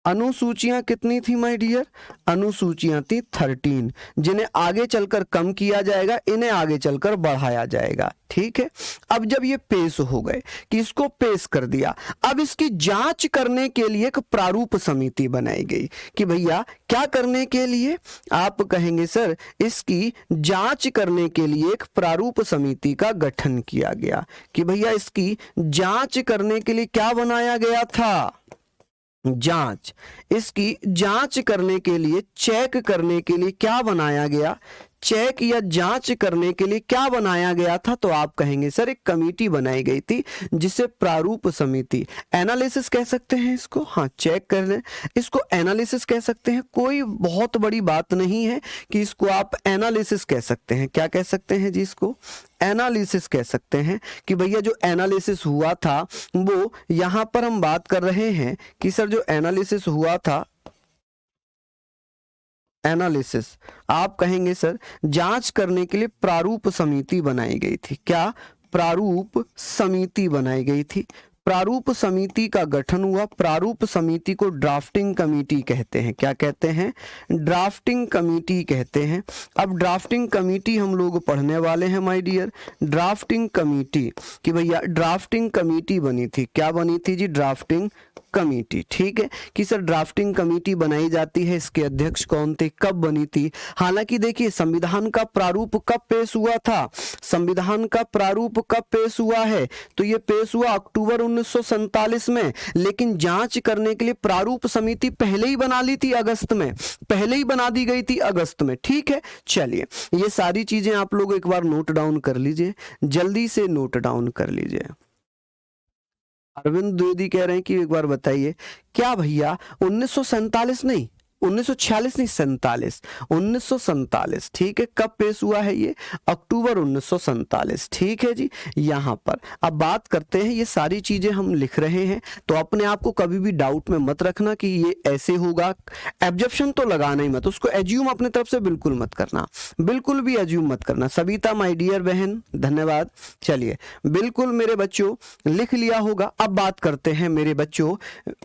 अनुसूचियां कितनी थी माय डियर? अनुसूचियां थी 13, जिन्हें आगे चलकर कम किया जाएगा, इन्हें आगे चलकर बढ़ाया जाएगा। ठीक है, अब जब ये पेश हो गए कि इसको पेश कर दिया, अब इसकी जांच करने के लिए एक प्रारूप समिति बनाई गई कि भैया क्या करने के लिए? आप कहेंगे सर इसकी जांच करने के लिए एक प्रारूप समिति का गठन किया गया कि भैया इसकी जांच करने के लिए क्या बनाया गया था? जांच। इसकी जांच करने के लिए, चेक करने के लिए क्या बनाया गया? चेक या जांच करने के लिए क्या बनाया गया था? तो आप कहेंगे सर एक कमेटी बनाई गई थी जिसे प्रारूप समिति, एनालिसिस कह सकते हैं इसको। हाँ, चेक कर लें, इसको एनालिसिस कह सकते हैं। कोई बहुत बड़ी बात नहीं है कि इसको आप एनालिसिस कह सकते हैं। क्या कह सकते हैं जी? इसको एनालिसिस कह सकते हैं कि भैया जो एनालिसिस हुआ था, वो यहां पर हम बात कर रहे हैं कि सर जो एनालिसिस हुआ था, एनालिसिस, आप कहेंगे सर जांच करने के लिए प्रारूप समिति बनाई गई थी। क्या? प्रारूप समिति बनाई गई थी। प्रारूप समिति का गठन हुआ। प्रारूप समिति को ड्राफ्टिंग कमेटी कहते हैं। क्या कहते हैं? ड्राफ्टिंग कमेटी कहते हैं। अब ड्राफ्टिंग कमेटी हम लोग पढ़ने वाले हैं माय डियर। ड्राफ्टिंग कमेटी कि भैया ड्राफ्टिंग कमेटी बनी थी। क्या बनी थी जी? ड्राफ्टिंग कमेटी, ठीक है कि सर ड्राफ्टिंग कमेटी बनाई जाती है, इसके अध्यक्ष कौन थे, कब बनी थी। हालांकि देखिए संविधान का प्रारूप कब पेश हुआ था, संविधान का प्रारूप कब पेश हुआ है, तो ये पेश हुआ अक्टूबर 1947 में, लेकिन जांच करने के लिए प्रारूप समिति पहले ही बना ली थी अगस्त में, पहले ही बना दी गई थी अगस्त में, ठीक है। चलिए ये सारी चीजें आप लोग एक बार नोट डाउन कर लीजिए, जल्दी से नोट डाउन कर लीजिए। अरविंद द्विवेदी कह रहे हैं कि एक बार बताइए क्या भैया 1947 नहीं 1946 नहीं 47, 1947, ठीक है। कब पेश हुआ है ये, अक्टूबर 1947, ठीक है जी। यहाँ पर अब बात करते हैं, ये सारी चीजें हम लिख रहे हैं, तो अपने आप को कभी भी डाउट में मत रखना कि ये ऐसे होगा, एब्जप्शन तो लगाना ही मत, उसको एज्यूम अपने तरफ से बिल्कुल मत करना, बिल्कुल भी एज्यूम मत करना। सविता माय डियर बहन धन्यवाद। चलिए बिल्कुल मेरे बच्चों लिख लिया होगा। अब बात करते हैं मेरे बच्चों,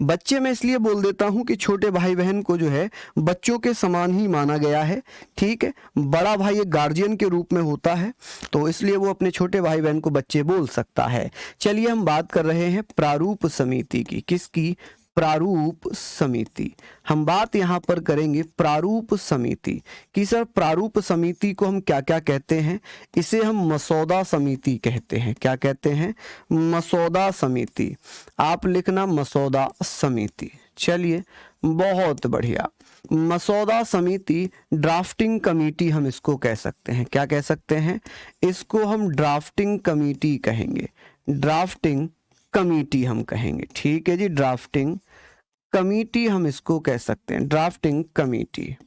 बच्चे मैं इसलिए बोल देता हूं कि छोटे भाई बहन को जो है बच्चों के समान ही माना गया है, ठीक है। बड़ा भाई एक गार्जियन के रूप में होता है, तो इसलिए वो अपने छोटे भाई बहन को बच्चे बोल सकता है। चलिए हम बात कर रहे हैं प्रारूप समिति की, किसकी, प्रारूप समिति। हम बात यहां पर करेंगे प्रारूप समिति कि सर प्रारूप समिति को हम क्या क्या कहते हैं, इसे हम मसौदा समिति कहते हैं। क्या कहते हैं, मसौदा समिति। आप लिखना मसौदा समिति। चलिए बहुत बढ़िया, मसौदा समिति, ड्राफ्टिंग कमेटी हम इसको कह सकते हैं। क्या कह सकते हैं, इसको हम ड्राफ्टिंग कमेटी कहेंगे, ड्राफ्टिंग कमेटी हम कहेंगे, ठीक है जी। ड्राफ्टिंग कमेटी हम इसको कह सकते हैं, ड्राफ्टिंग कमेटी,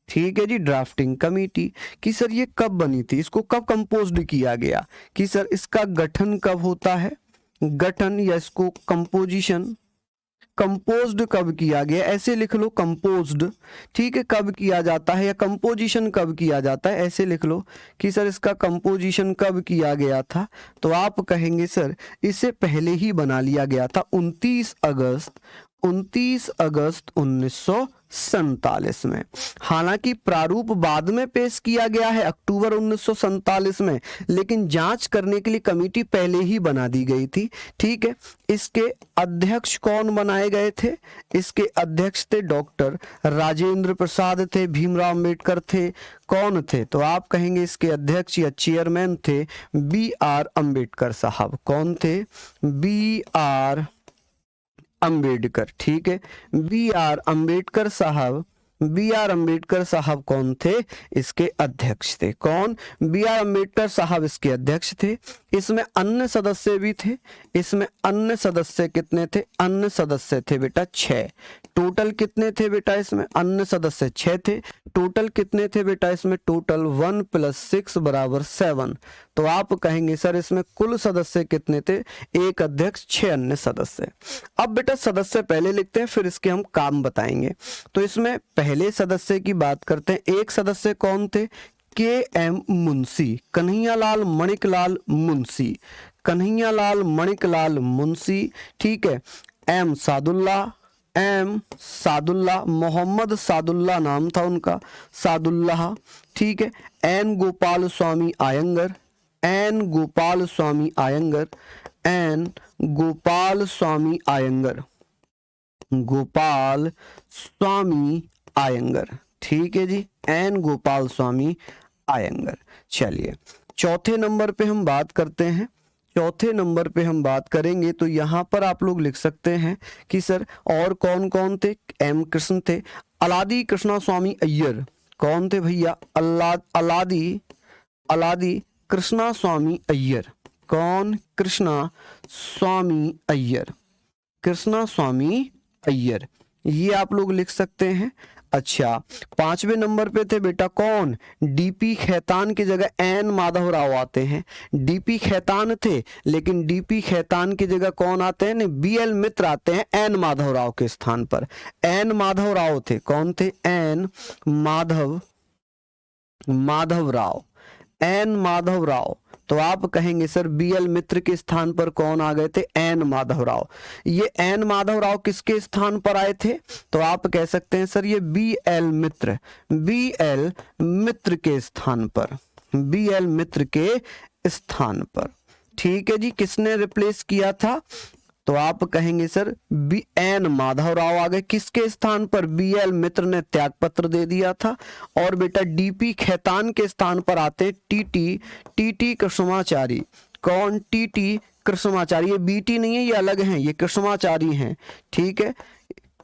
ठीक है जी। ड्राफ्टिंग कमेटी कि सर ये कब बनी थी, इसको कब कंपोज्ड किया गया, कि सर इसका गठन कब होता है, गठन या इसको कंपोजिशन, कंपोज्ड कब किया गया, ऐसे लिख लो कंपोज्ड, ठीक है। कब किया जाता है या कंपोजिशन कब किया जाता है, ऐसे लिख लो कि सर इसका कंपोजिशन कब किया गया था, तो आप कहेंगे सर इसे पहले ही बना लिया गया था 29 अगस्त 1947 में। हालांकि प्रारूप बाद में पेश किया गया है अक्टूबर 1947 में, लेकिन जांच करने के लिए कमेटी पहले ही बना दी गई थी, ठीक है। इसके अध्यक्ष कौन बनाए गए थे, इसके अध्यक्ष थे डॉक्टर राजेंद्र प्रसाद थे, भीमराव अंबेडकर थे, कौन थे, तो आप कहेंगे इसके अध्यक्ष या चेयरमैन थे BR अंबेडकर साहब। कौन थे, BR अंबेडकर, ठीक है। BR अंबेडकर साहब, BR अंबेडकर साहब कौन थे, इसके अध्यक्ष थे। कौन, BR अंबेडकर साहब इसके अध्यक्ष थे। इसमें अन्य सदस्य भी थे, इसमें अन्य सदस्य कितने थे, अन्य सदस्य थे बेटा 6। टोटल कितने थे बेटा इसमें, अन्य सदस्य 6 थे। टोटल कितने थे बेटा इसमें, टोटल 1 + 6 = 7। तो आप कहेंगे सर इसमें कुल सदस्य कितने थे, एक अध्यक्ष 6 अन्य सदस्य। अब बेटा सदस्य पहले लिखते हैं फिर इसके हम काम बताएंगे। तो इसमें पहले सदस्य की बात करते हैं, एक सदस्य कौन थे, KM मुंशी, कन्हैयालाल मणिकलाल मुंशी, कन्हैयालाल मणिकलाल मुंशी, ठीक है। M सादुल्ला, मोहम्मद सादुल्ला नाम था उनका, सादुल्लाह, ठीक है। N Gopal Swami Iyengar, N Gopal Swami Iyengar, N Gopal Swami Iyengar, Gopal Swami Iyengar, ठीक है जी। N गोपाल स्वामी आयंगर। चलिए चौथे नंबर पे हम बात करते हैं, चौथे नंबर पे हम बात करेंगे तो यहाँ पर आप लोग लिख सकते हैं कि सर और कौन कौन थे, M कृष्ण थे, अलादी कृष्णा स्वामी अय्यर, कौन थे भैया, अलादी कृष्णा स्वामी अय्यर, कौन, कृष्णा स्वामी अय्यर, कृष्णा स्वामी अय्यर, ये आप लोग लिख सकते हैं। अच्छा पांचवें नंबर पे थे बेटा कौन, DP खैतान की जगह N माधव राव आते हैं। DP खैतान थे लेकिन DP खैतान की जगह कौन आते हैं, BL मित्र आते हैं N माधव राव के स्थान पर। N माधव राव थे, कौन थे, N माधव राव, N माधव राव। तो आप कहेंगे सर BL मित्र के स्थान पर कौन आ गए थे, N माधव राव। ये N माधव राव किसके स्थान पर आए थे, तो आप कह सकते हैं सर ये BL मित्र के स्थान पर, BL मित्र के स्थान पर, ठीक है जी। किसने रिप्लेस किया था, तो आप कहेंगे सर बी एन माधवराव आ गए, किसके स्थान पर? बीएल मित्र ने त्यागपत्र दे दिया था। और बेटा डीपी खेतान के स्थान पर आते टीटी कृष्णाचारी। कौन? टीटी कृष्णाचारी। ये बीटी नहीं है, ये अलग हैं, ये कृष्णाचारी हैं, ठीक है।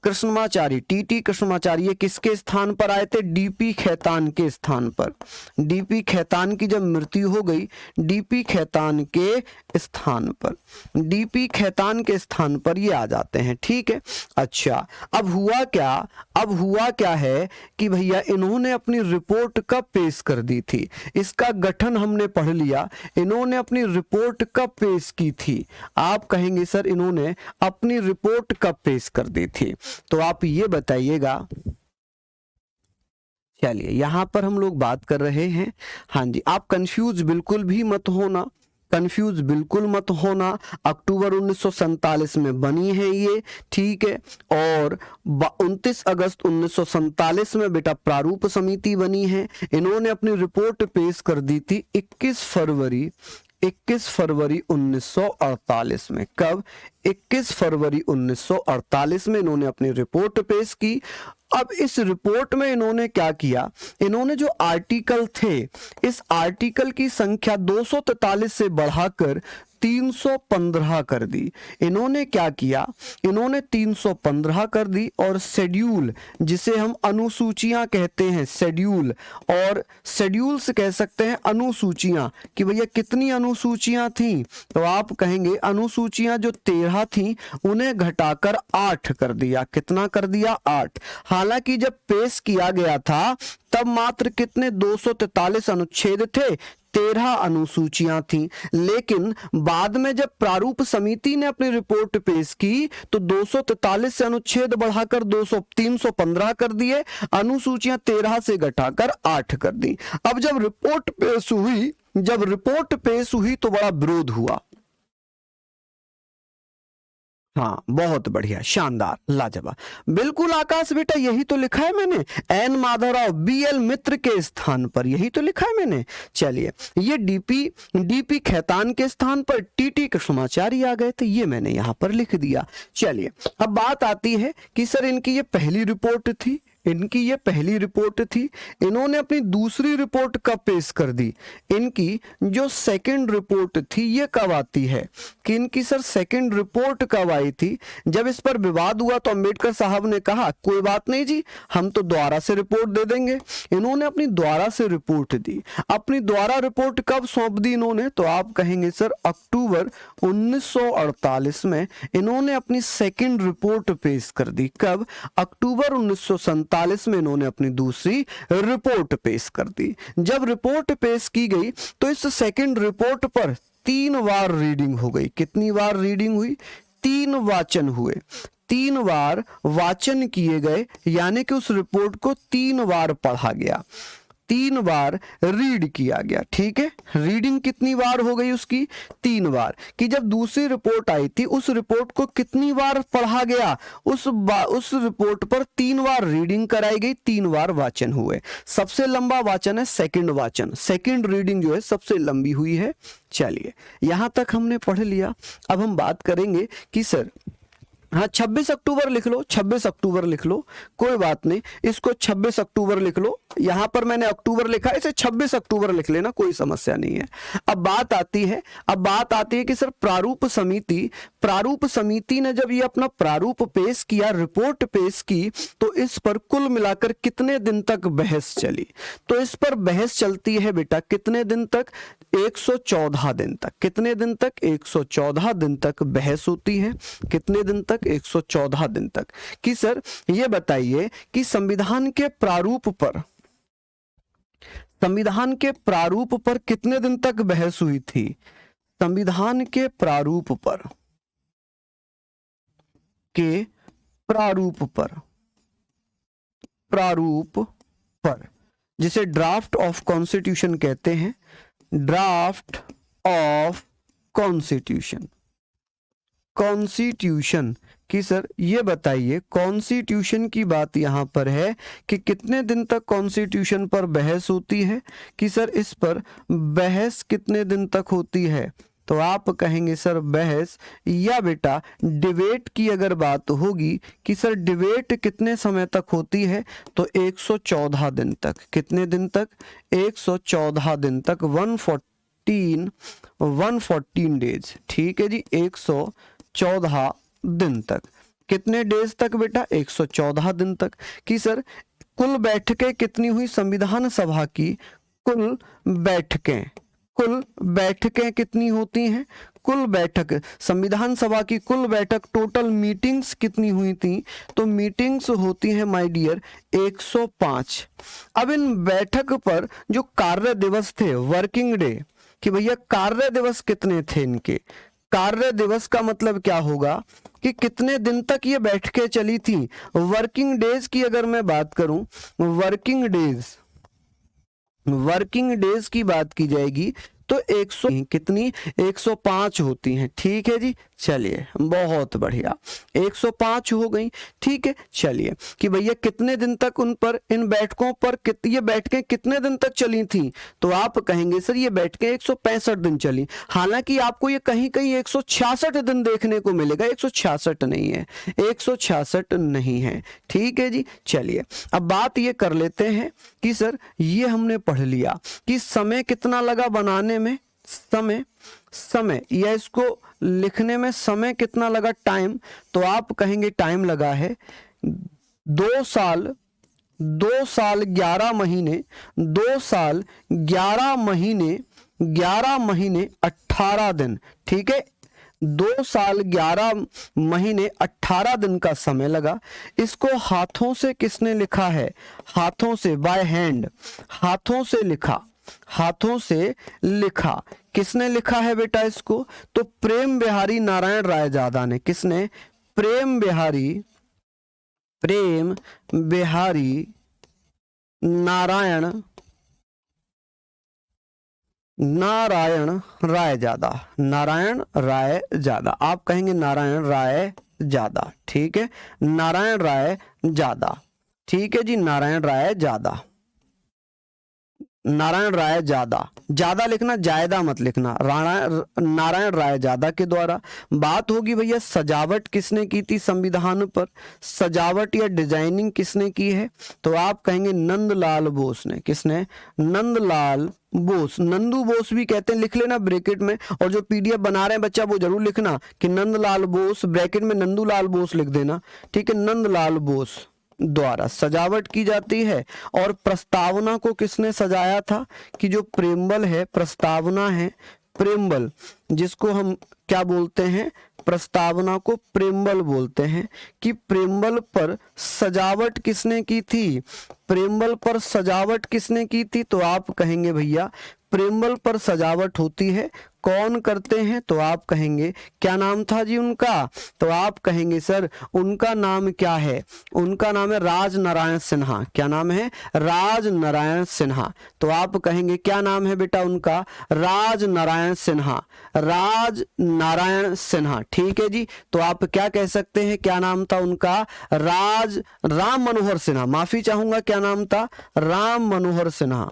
कृष्णाचारी, टीटी कृष्णाचारी, ये किसके स्थान पर आए थे? डीपी खेतान के स्थान पर। डीपी खेतान की जब मृत्यु हो गई, डीपी खेतान के स्थान पर, डीपी खेतान के स्थान पर ये आ जाते हैं, ठीक है। अच्छा, अब हुआ क्या है कि भैया इन्होंने अपनी रिपोर्ट कब पेश कर दी थी? इसका गठन हमने पढ़ लिया। इन्होंने अपनी रिपोर्ट कब पेश की थी? आप कहेंगे सर इन्होंने अपनी रिपोर्ट कब पेश कर दी थी? तो आप ये बताइएगा। चलिए यहां पर हम लोग बात कर रहे हैं, हाँ जी, आप कंफ्यूज बिल्कुल भी मत होना, कंफ्यूज बिल्कुल मत होना। अक्टूबर 1947 में बनी है ये, ठीक है। और 29 अगस्त 1947 में बेटा प्रारूप समिति बनी है। इन्होंने अपनी रिपोर्ट पेश कर दी थी 21 फरवरी 1948 में। कब? 21 फरवरी 1948 में इन्होंने अपनी रिपोर्ट पेश की। अब इस रिपोर्ट में इन्होंने क्या किया? इन्होंने जो आर्टिकल थे, इस आर्टिकल की संख्या 243 से बढ़ाकर 315 कर दी। इन्होंने क्या किया? इन्होंने 315 कर दी। और शेड्यूल, जिसे हम अनुसूचियां कहते हैं, शेड्यूल, और शेड्यूल से कह सकते हैं अनुसूचियां, कि भैया कितनी अनुसूचियां थी? तो आप कहेंगे अनुसूचियां जो 13 थी उन्हें घटाकर 8 कर दिया। कितना कर दिया? 8। हालांकि जब पेश किया गया था तब मात्र कितने? 243 अनुच्छेद थे, 13 अनुसूचियां थी। लेकिन बाद में जब प्रारूप समिति ने अपनी रिपोर्ट पेश की तो 243 से अनुच्छेद बढ़ाकर 315 कर दिए, अनुसूचियां 13 से घटाकर 8 कर दी। अब जब रिपोर्ट पेश हुई तो बड़ा विरोध हुआ। हाँ, बहुत बढ़िया, शानदार, लाजवाब, बिल्कुल आकाश बेटा, यही तो लिखा है मैंने, एन माधवराव बीएल मित्र के स्थान पर, यही तो लिखा है मैंने। चलिए, ये डीपी खेतान के स्थान पर टीटी कृष्णाचारी आ गए थे, ये मैंने यहां पर लिख दिया। चलिए, अब बात आती है कि सर इनकी ये पहली रिपोर्ट थी, इन्होंने अपनी दूसरी रिपोर्ट कब पेश कर दी? इनकी जो सेकंड रिपोर्ट थी ये कब आती है? कि इनकी सर सेकंड रिपोर्ट कब आई थी? जब इस पर विवाद हुआ तो अंबेडकर साहब ने कहा कोई बात नहीं जी, हम तो दोबारा से रिपोर्ट दे देंगे। इन्होंने अपनी दोबारा से रिपोर्ट दी। अपनी दोबारा रिपोर्ट कब सौंप दी इन्होंने? तो आप कहेंगे सर अक्टूबर 1948 में इन्होंने अपनी सेकंड रिपोर्ट पेश कर दी। कब? अक्टूबर 1947 में इन्होंने अपनी दूसरी रिपोर्ट पेश कर दी। जब रिपोर्ट पेश की गई तो इस सेकंड रिपोर्ट पर 3 बार रीडिंग हो गई। कितनी बार रीडिंग हुई? 3 वाचन हुए, 3 बार वाचन किए गए, यानी कि उस रिपोर्ट को 3 बार पढ़ा गया, 3 बार रीड किया गया, ठीक है। रीडिंग कितनी बार हो गई उसकी? 3 बार। कि जब दूसरी रिपोर्ट आई थी उस रिपोर्ट को कितनी बार पढ़ा गया? उस रिपोर्ट पर 3 बार रीडिंग कराई गई, 3 बार वाचन हुए। सबसे लंबा वाचन है सेकंड वाचन, सेकंड रीडिंग जो है सबसे लंबी हुई है। चलिए, यहां तक हमने पढ़ लिया। अब हम बात करेंगे कि सर, हाँ 26 अक्टूबर लिख लो, 26 अक्टूबर लिख लो, कोई बात नहीं, इसको 26 अक्टूबर लिख लो। यहां पर मैंने अक्टूबर लिखा है, इसे 26 अक्टूबर लिख लेना, कोई समस्या नहीं है। अब बात आती है कि सर प्रारूप समिति ने जब ये अपना प्रारूप पेश किया, रिपोर्ट पेश की, तो इस पर कुल मिलाकर कितने दिन तक बहस चली? तो इस पर बहस चलती है बेटा कितने दिन तक? 114 दिन तक। कितने दिन तक? 114 दिन तक बहस होती है। कितने दिन तक? 114 दिन तक। कि सर ये बताइए कि संविधान के प्रारूप पर कितने दिन तक बहस हुई थी? संविधान के प्रारूप पर जिसे ड्राफ्ट ऑफ कॉन्स्टिट्यूशन कहते हैं, ड्राफ्ट ऑफ कॉन्स्टिट्यूशन कि सर ये बताइए, कॉन्स्टिट्यूशन की बात यहां पर है कि कितने दिन तक कॉन्स्टिट्यूशन पर बहस होती है? कि सर इस पर बहस कितने दिन तक होती है? तो आप कहेंगे सर बहस या बेटा डिबेट की अगर बात होगी कि सर डिबेट कितने समय तक होती है, तो 114 दिन तक। कितने दिन तक? 114 दिन तक, 114 डेज। ठीक है जी, 114 दिन तक। कितने डेज तक बेटा? 114 दिन तक। कि सर कुल बैठकें कितनी हुई संविधान सभा की? कुल बैठकें कितनी होती हैं? कुल बैठक संविधान सभा की कुल बैठक, टोटल मीटिंग्स कितनी हुई थी? तो मीटिंग्स होती हैं माय डियर 105। अब इन बैठक पर जो कार्य दिवस थे, वर्किंग डे, कि भैया कार्य दिवस कितने थे इनके? कार्य दिवस का मतलब क्या होगा कि कितने दिन तक ये बैठकें चली थी। वर्किंग डेज की अगर मैं बात करूं, वर्किंग डेज की बात की जाएगी तो 105 होती हैं। ठीक है जी, चलिए बहुत बढ़िया, 105 हो गई। ठीक है, चलिए कि भैया कितने दिन तक उन पर, इन बैठकों पर ये बैठकें कितने दिन तक चली थी? तो आप कहेंगे सर ये बैठकें 165 दिन चली। हालांकि आपको ये कहीं कहीं 166 दिन देखने को मिलेगा, 166 नहीं है, 166 नहीं है। ठीक है जी, चलिए अब बात ये कर लेते हैं कि सर ये हमने पढ़ लिया कि समय कितना लगा बनाने में, समय या इसको लिखने में समय कितना लगा, टाइम। तो आप कहेंगे टाइम लगा है 2 साल 11 महीने, 2 साल 11 महीने 18 दिन। ठीक है, 2 साल 11 महीने 18 दिन का समय लगा। इसको हाथों से किसने लिखा है? हाथों से, बाय हैंड, हाथों से लिखा। किसने लिखा है बेटा इसको? तो प्रेम बिहारी नारायण रायजादा ने। किसने? प्रेम बिहारी नारायण रायजादा। आप कहेंगे नारायण रायजादा। ठीक है, नारायण रायजादा। ठीक है जी, नारायण रायजादा, ज्यादा लिखना, जायदा मत लिखना। नारायण रायजादा के द्वारा। बात होगी भैया सजावट किसने की थी संविधान पर, सजावट या डिजाइनिंग किसने की है? तो आप कहेंगे नंदलाल बोस ने। किसने? नंदलाल बोस, नंदू बोस भी कहते हैं, लिख लेना ब्रैकेट में। और जो पीडीएफ बना रहे हैं बच्चा वो जरूर लिखना कि नंदलाल बोस, ब्रैकेट में नंदूलाल बोस लिख देना। ठीक है, नंदलाल बोस द्वारा सजावट की जाती है। और प्रस्तावना को किसने सजाया था? कि जो प्रेम्बल है, प्रस्तावना है, प्रेम्बल, जिसको हम क्या बोलते हैं? प्रस्तावना को प्रेम्बल बोलते हैं। कि प्रेम्बल पर सजावट किसने की थी? प्रेम्बल पर सजावट किसने की थी? तो आप कहेंगे भैया प्रेम्बल पर सजावट होती है, कौन करते हैं? तो आप कहेंगे क्या नाम था जी उनका? तो आप कहेंगे सर उनका नाम क्या है? उनका नाम है राजनारायण सिन्हा। क्या नाम है? राजनारायण सिन्हा। तो आप कहेंगे क्या नाम है बेटा उनका? राजनारायण सिन्हा। ठीक है जी, तो आप क्या कह सकते हैं, क्या नाम था उनका? राम मनोहर सिन्हा। माफी चाहूंगा, क्या नाम था? राम मनोहर सिन्हा।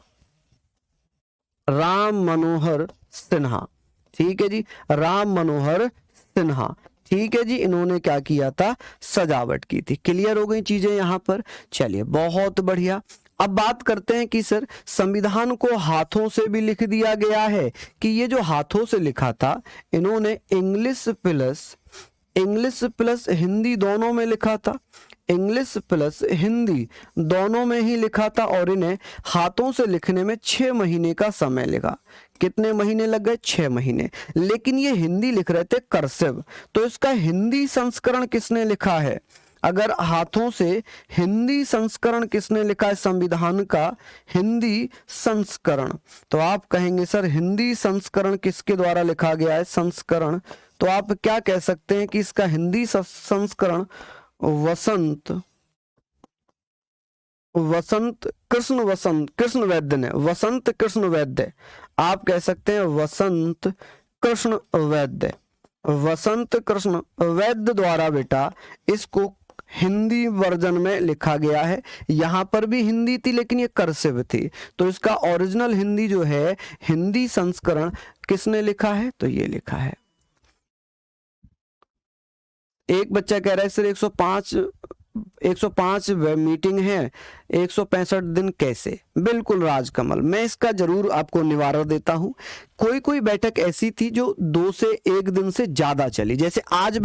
ठीक है जी, राम मनोहर सिन्हा। ठीक है जी, इन्होंने क्या किया था? सजावट की थी। क्लियर हो गई चीजें यहां पर? चलिए बहुत बढ़िया। अब बात करते हैं कि सर संविधान को हाथों से भी लिख दिया गया है। कि ये जो हाथों से लिखा था, इन्होंने इंग्लिश प्लस हिंदी दोनों में लिखा था, इंग्लिश प्लस हिंदी दोनों में ही लिखा था। और इन्हें हाथों से लिखने में 6 महीने का समय लगा। कितने महीने लग गए? 6 महीने। लेकिन ये हिंदी लिख रहे थे कर्सिव, तो इसका हिंदी संस्करण किसने लिखा है? अगर हाथों से हिंदी संस्करण किसने लिखा है संविधान का? हिंदी संस्करण। तो आप कहेंगे सर हिंदी संस्करण किसके द्वारा लिखा गया है? संस्करण। तो आप क्या कह सकते हैं कि इसका हिंदी संस्करण वसंत कृष्ण वैद्य ने, वसंत कृष्ण वैद्य। आप कह सकते हैं वसंत कृष्ण वैद्य द्वारा बेटा इसको हिंदी वर्जन में लिखा गया है। यहां पर भी हिंदी थी लेकिन ये कर्सिव थी, तो इसका ओरिजिनल हिंदी जो है, हिंदी संस्करण किसने लिखा है? तो ये लिखा है। एक बच्चा कह रहा है सर 105 मीटिंग है, 165 दिन कैसे? बिल्कुल राजकमल, मैं इसका जरूर आपको निवारण देता हूं। कोई कोई बैठक ऐसी थी जो 2 से 1 दिन से ज्यादा चली, जैसे आज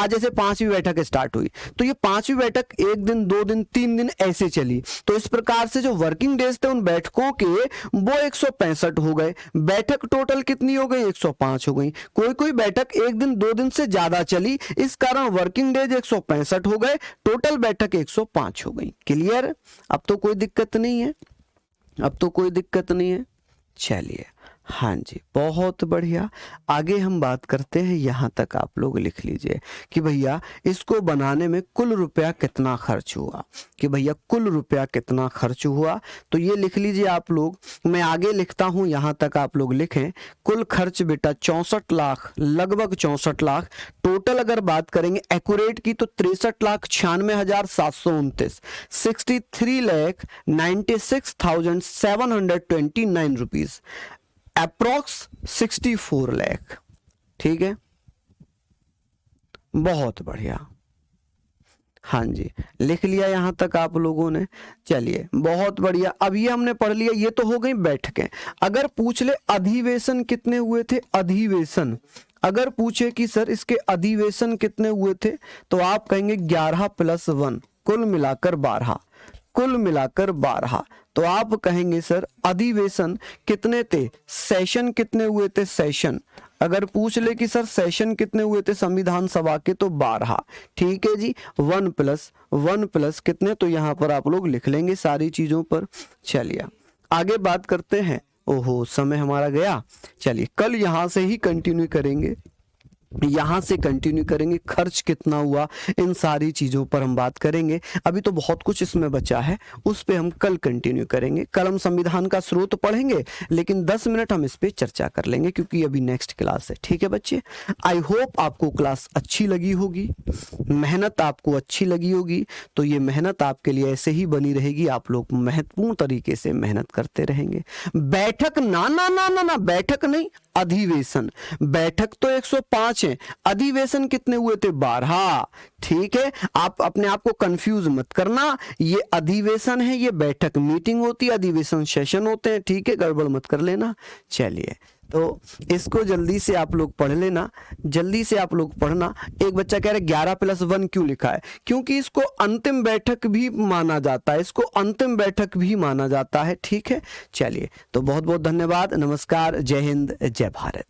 जैसे 5वीं बैठक स्टार्ट हुई तो ये 5वीं बैठक 1 दिन 2 दिन 3 दिन ऐसे चली। तो इस प्रकार से जो वर्किंग डेज थे उन बैठकों के वो 165 हो गए। बैठक टोटल कितनी हो गई? 105 हो गई। कोई कोई बैठक 1 दिन 2 दिन से ज्यादा चली, इस कारण वर्किंग डेज 165 हो गए, टोटल बैठक 105 हो गई। क्लियर? अब तो कोई दिक्कत नहीं है, अब तो कोई दिक्कत नहीं है। चलिए, हाँ जी, बहुत बढ़िया। आगे हम बात करते हैं, यहां तक आप लोग लिख लीजिए कि भैया इसको बनाने में कुल रुपया कितना खर्च हुआ, कि भैया कुल रुपया कितना खर्च हुआ। तो ये लिख लीजिए आप लोग, मैं आगे लिखता हूं, यहां तक आप लोग लिखें। कुल खर्च बेटा 64 लाख, लगभग 64 लाख। टोटल अगर बात करेंगे एक्यूरेट की तो 63,96,729, 63,96,729 रुपीज, अप्रोक्स 64 लाख। ठीक है, बहुत बढ़िया। हाँ जी, लिख लिया यहां तक आप लोगों ने। चलिए, बहुत बढ़िया। अब ये हमने पढ़ लिया, ये तो हो गई बैठकें। अगर पूछ ले अधिवेशन कितने हुए थे, अधिवेशन अगर पूछे कि सर इसके अधिवेशन कितने हुए थे, तो आप कहेंगे 11 + 1, कुल मिलाकर 12, कुल मिलाकर 12। तो आप कहेंगे सर अधिवेशन कितने थे, सेशन कितने हुए थे, सेशन अगर पूछ ले कि सर सेशन कितने हुए थे संविधान सभा के, तो 12। ठीक है जी, 1 + कितने, तो यहां पर आप लोग लिख लेंगे सारी चीजों पर। चलिए आगे बात करते हैं। ओहो, समय हमारा गया। चलिए कल यहां से ही कंटिन्यू करेंगे, यहां से कंटिन्यू करेंगे। खर्च कितना हुआ, इन सारी चीजों पर हम बात करेंगे। अभी तो बहुत कुछ इसमें बचा है, उस पे हम कल कंटिन्यू करेंगे। कल हम संविधान का स्रोत पढ़ेंगे, लेकिन 10 मिनट हम इस पे चर्चा कर लेंगे क्योंकि अभी नेक्स्ट क्लास है। ठीक है बच्चे, आई होप आपको क्लास अच्छी लगी होगी, मेहनत आपको अच्छी लगी होगी। तो ये मेहनत आपके लिए ऐसे ही बनी रहेगी, आप लोग महत्वपूर्ण तरीके से मेहनत करते रहेंगे। बैठक ना ना ना ना ना, बैठक नहीं, अधिवेशन। बैठक तो 105 है, अधिवेशन कितने हुए थे, 12। ठीक है, आप अपने आप को कंफ्यूज मत करना, ये अधिवेशन है, ये बैठक मीटिंग होती है, अधिवेशन सेशन होते हैं। ठीक है, गड़बड़ मत कर लेना। चलिए, तो इसको जल्दी से आप लोग पढ़ लेना, जल्दी से आप लोग पढ़ना। एक बच्चा कह रहा है 11 + 1 क्यों लिखा है, क्योंकि इसको अंतिम बैठक भी माना जाता है, इसको अंतिम बैठक भी माना जाता है। ठीक है, चलिए, तो बहुत बहुत धन्यवाद, नमस्कार, जय हिंद, जय भारत।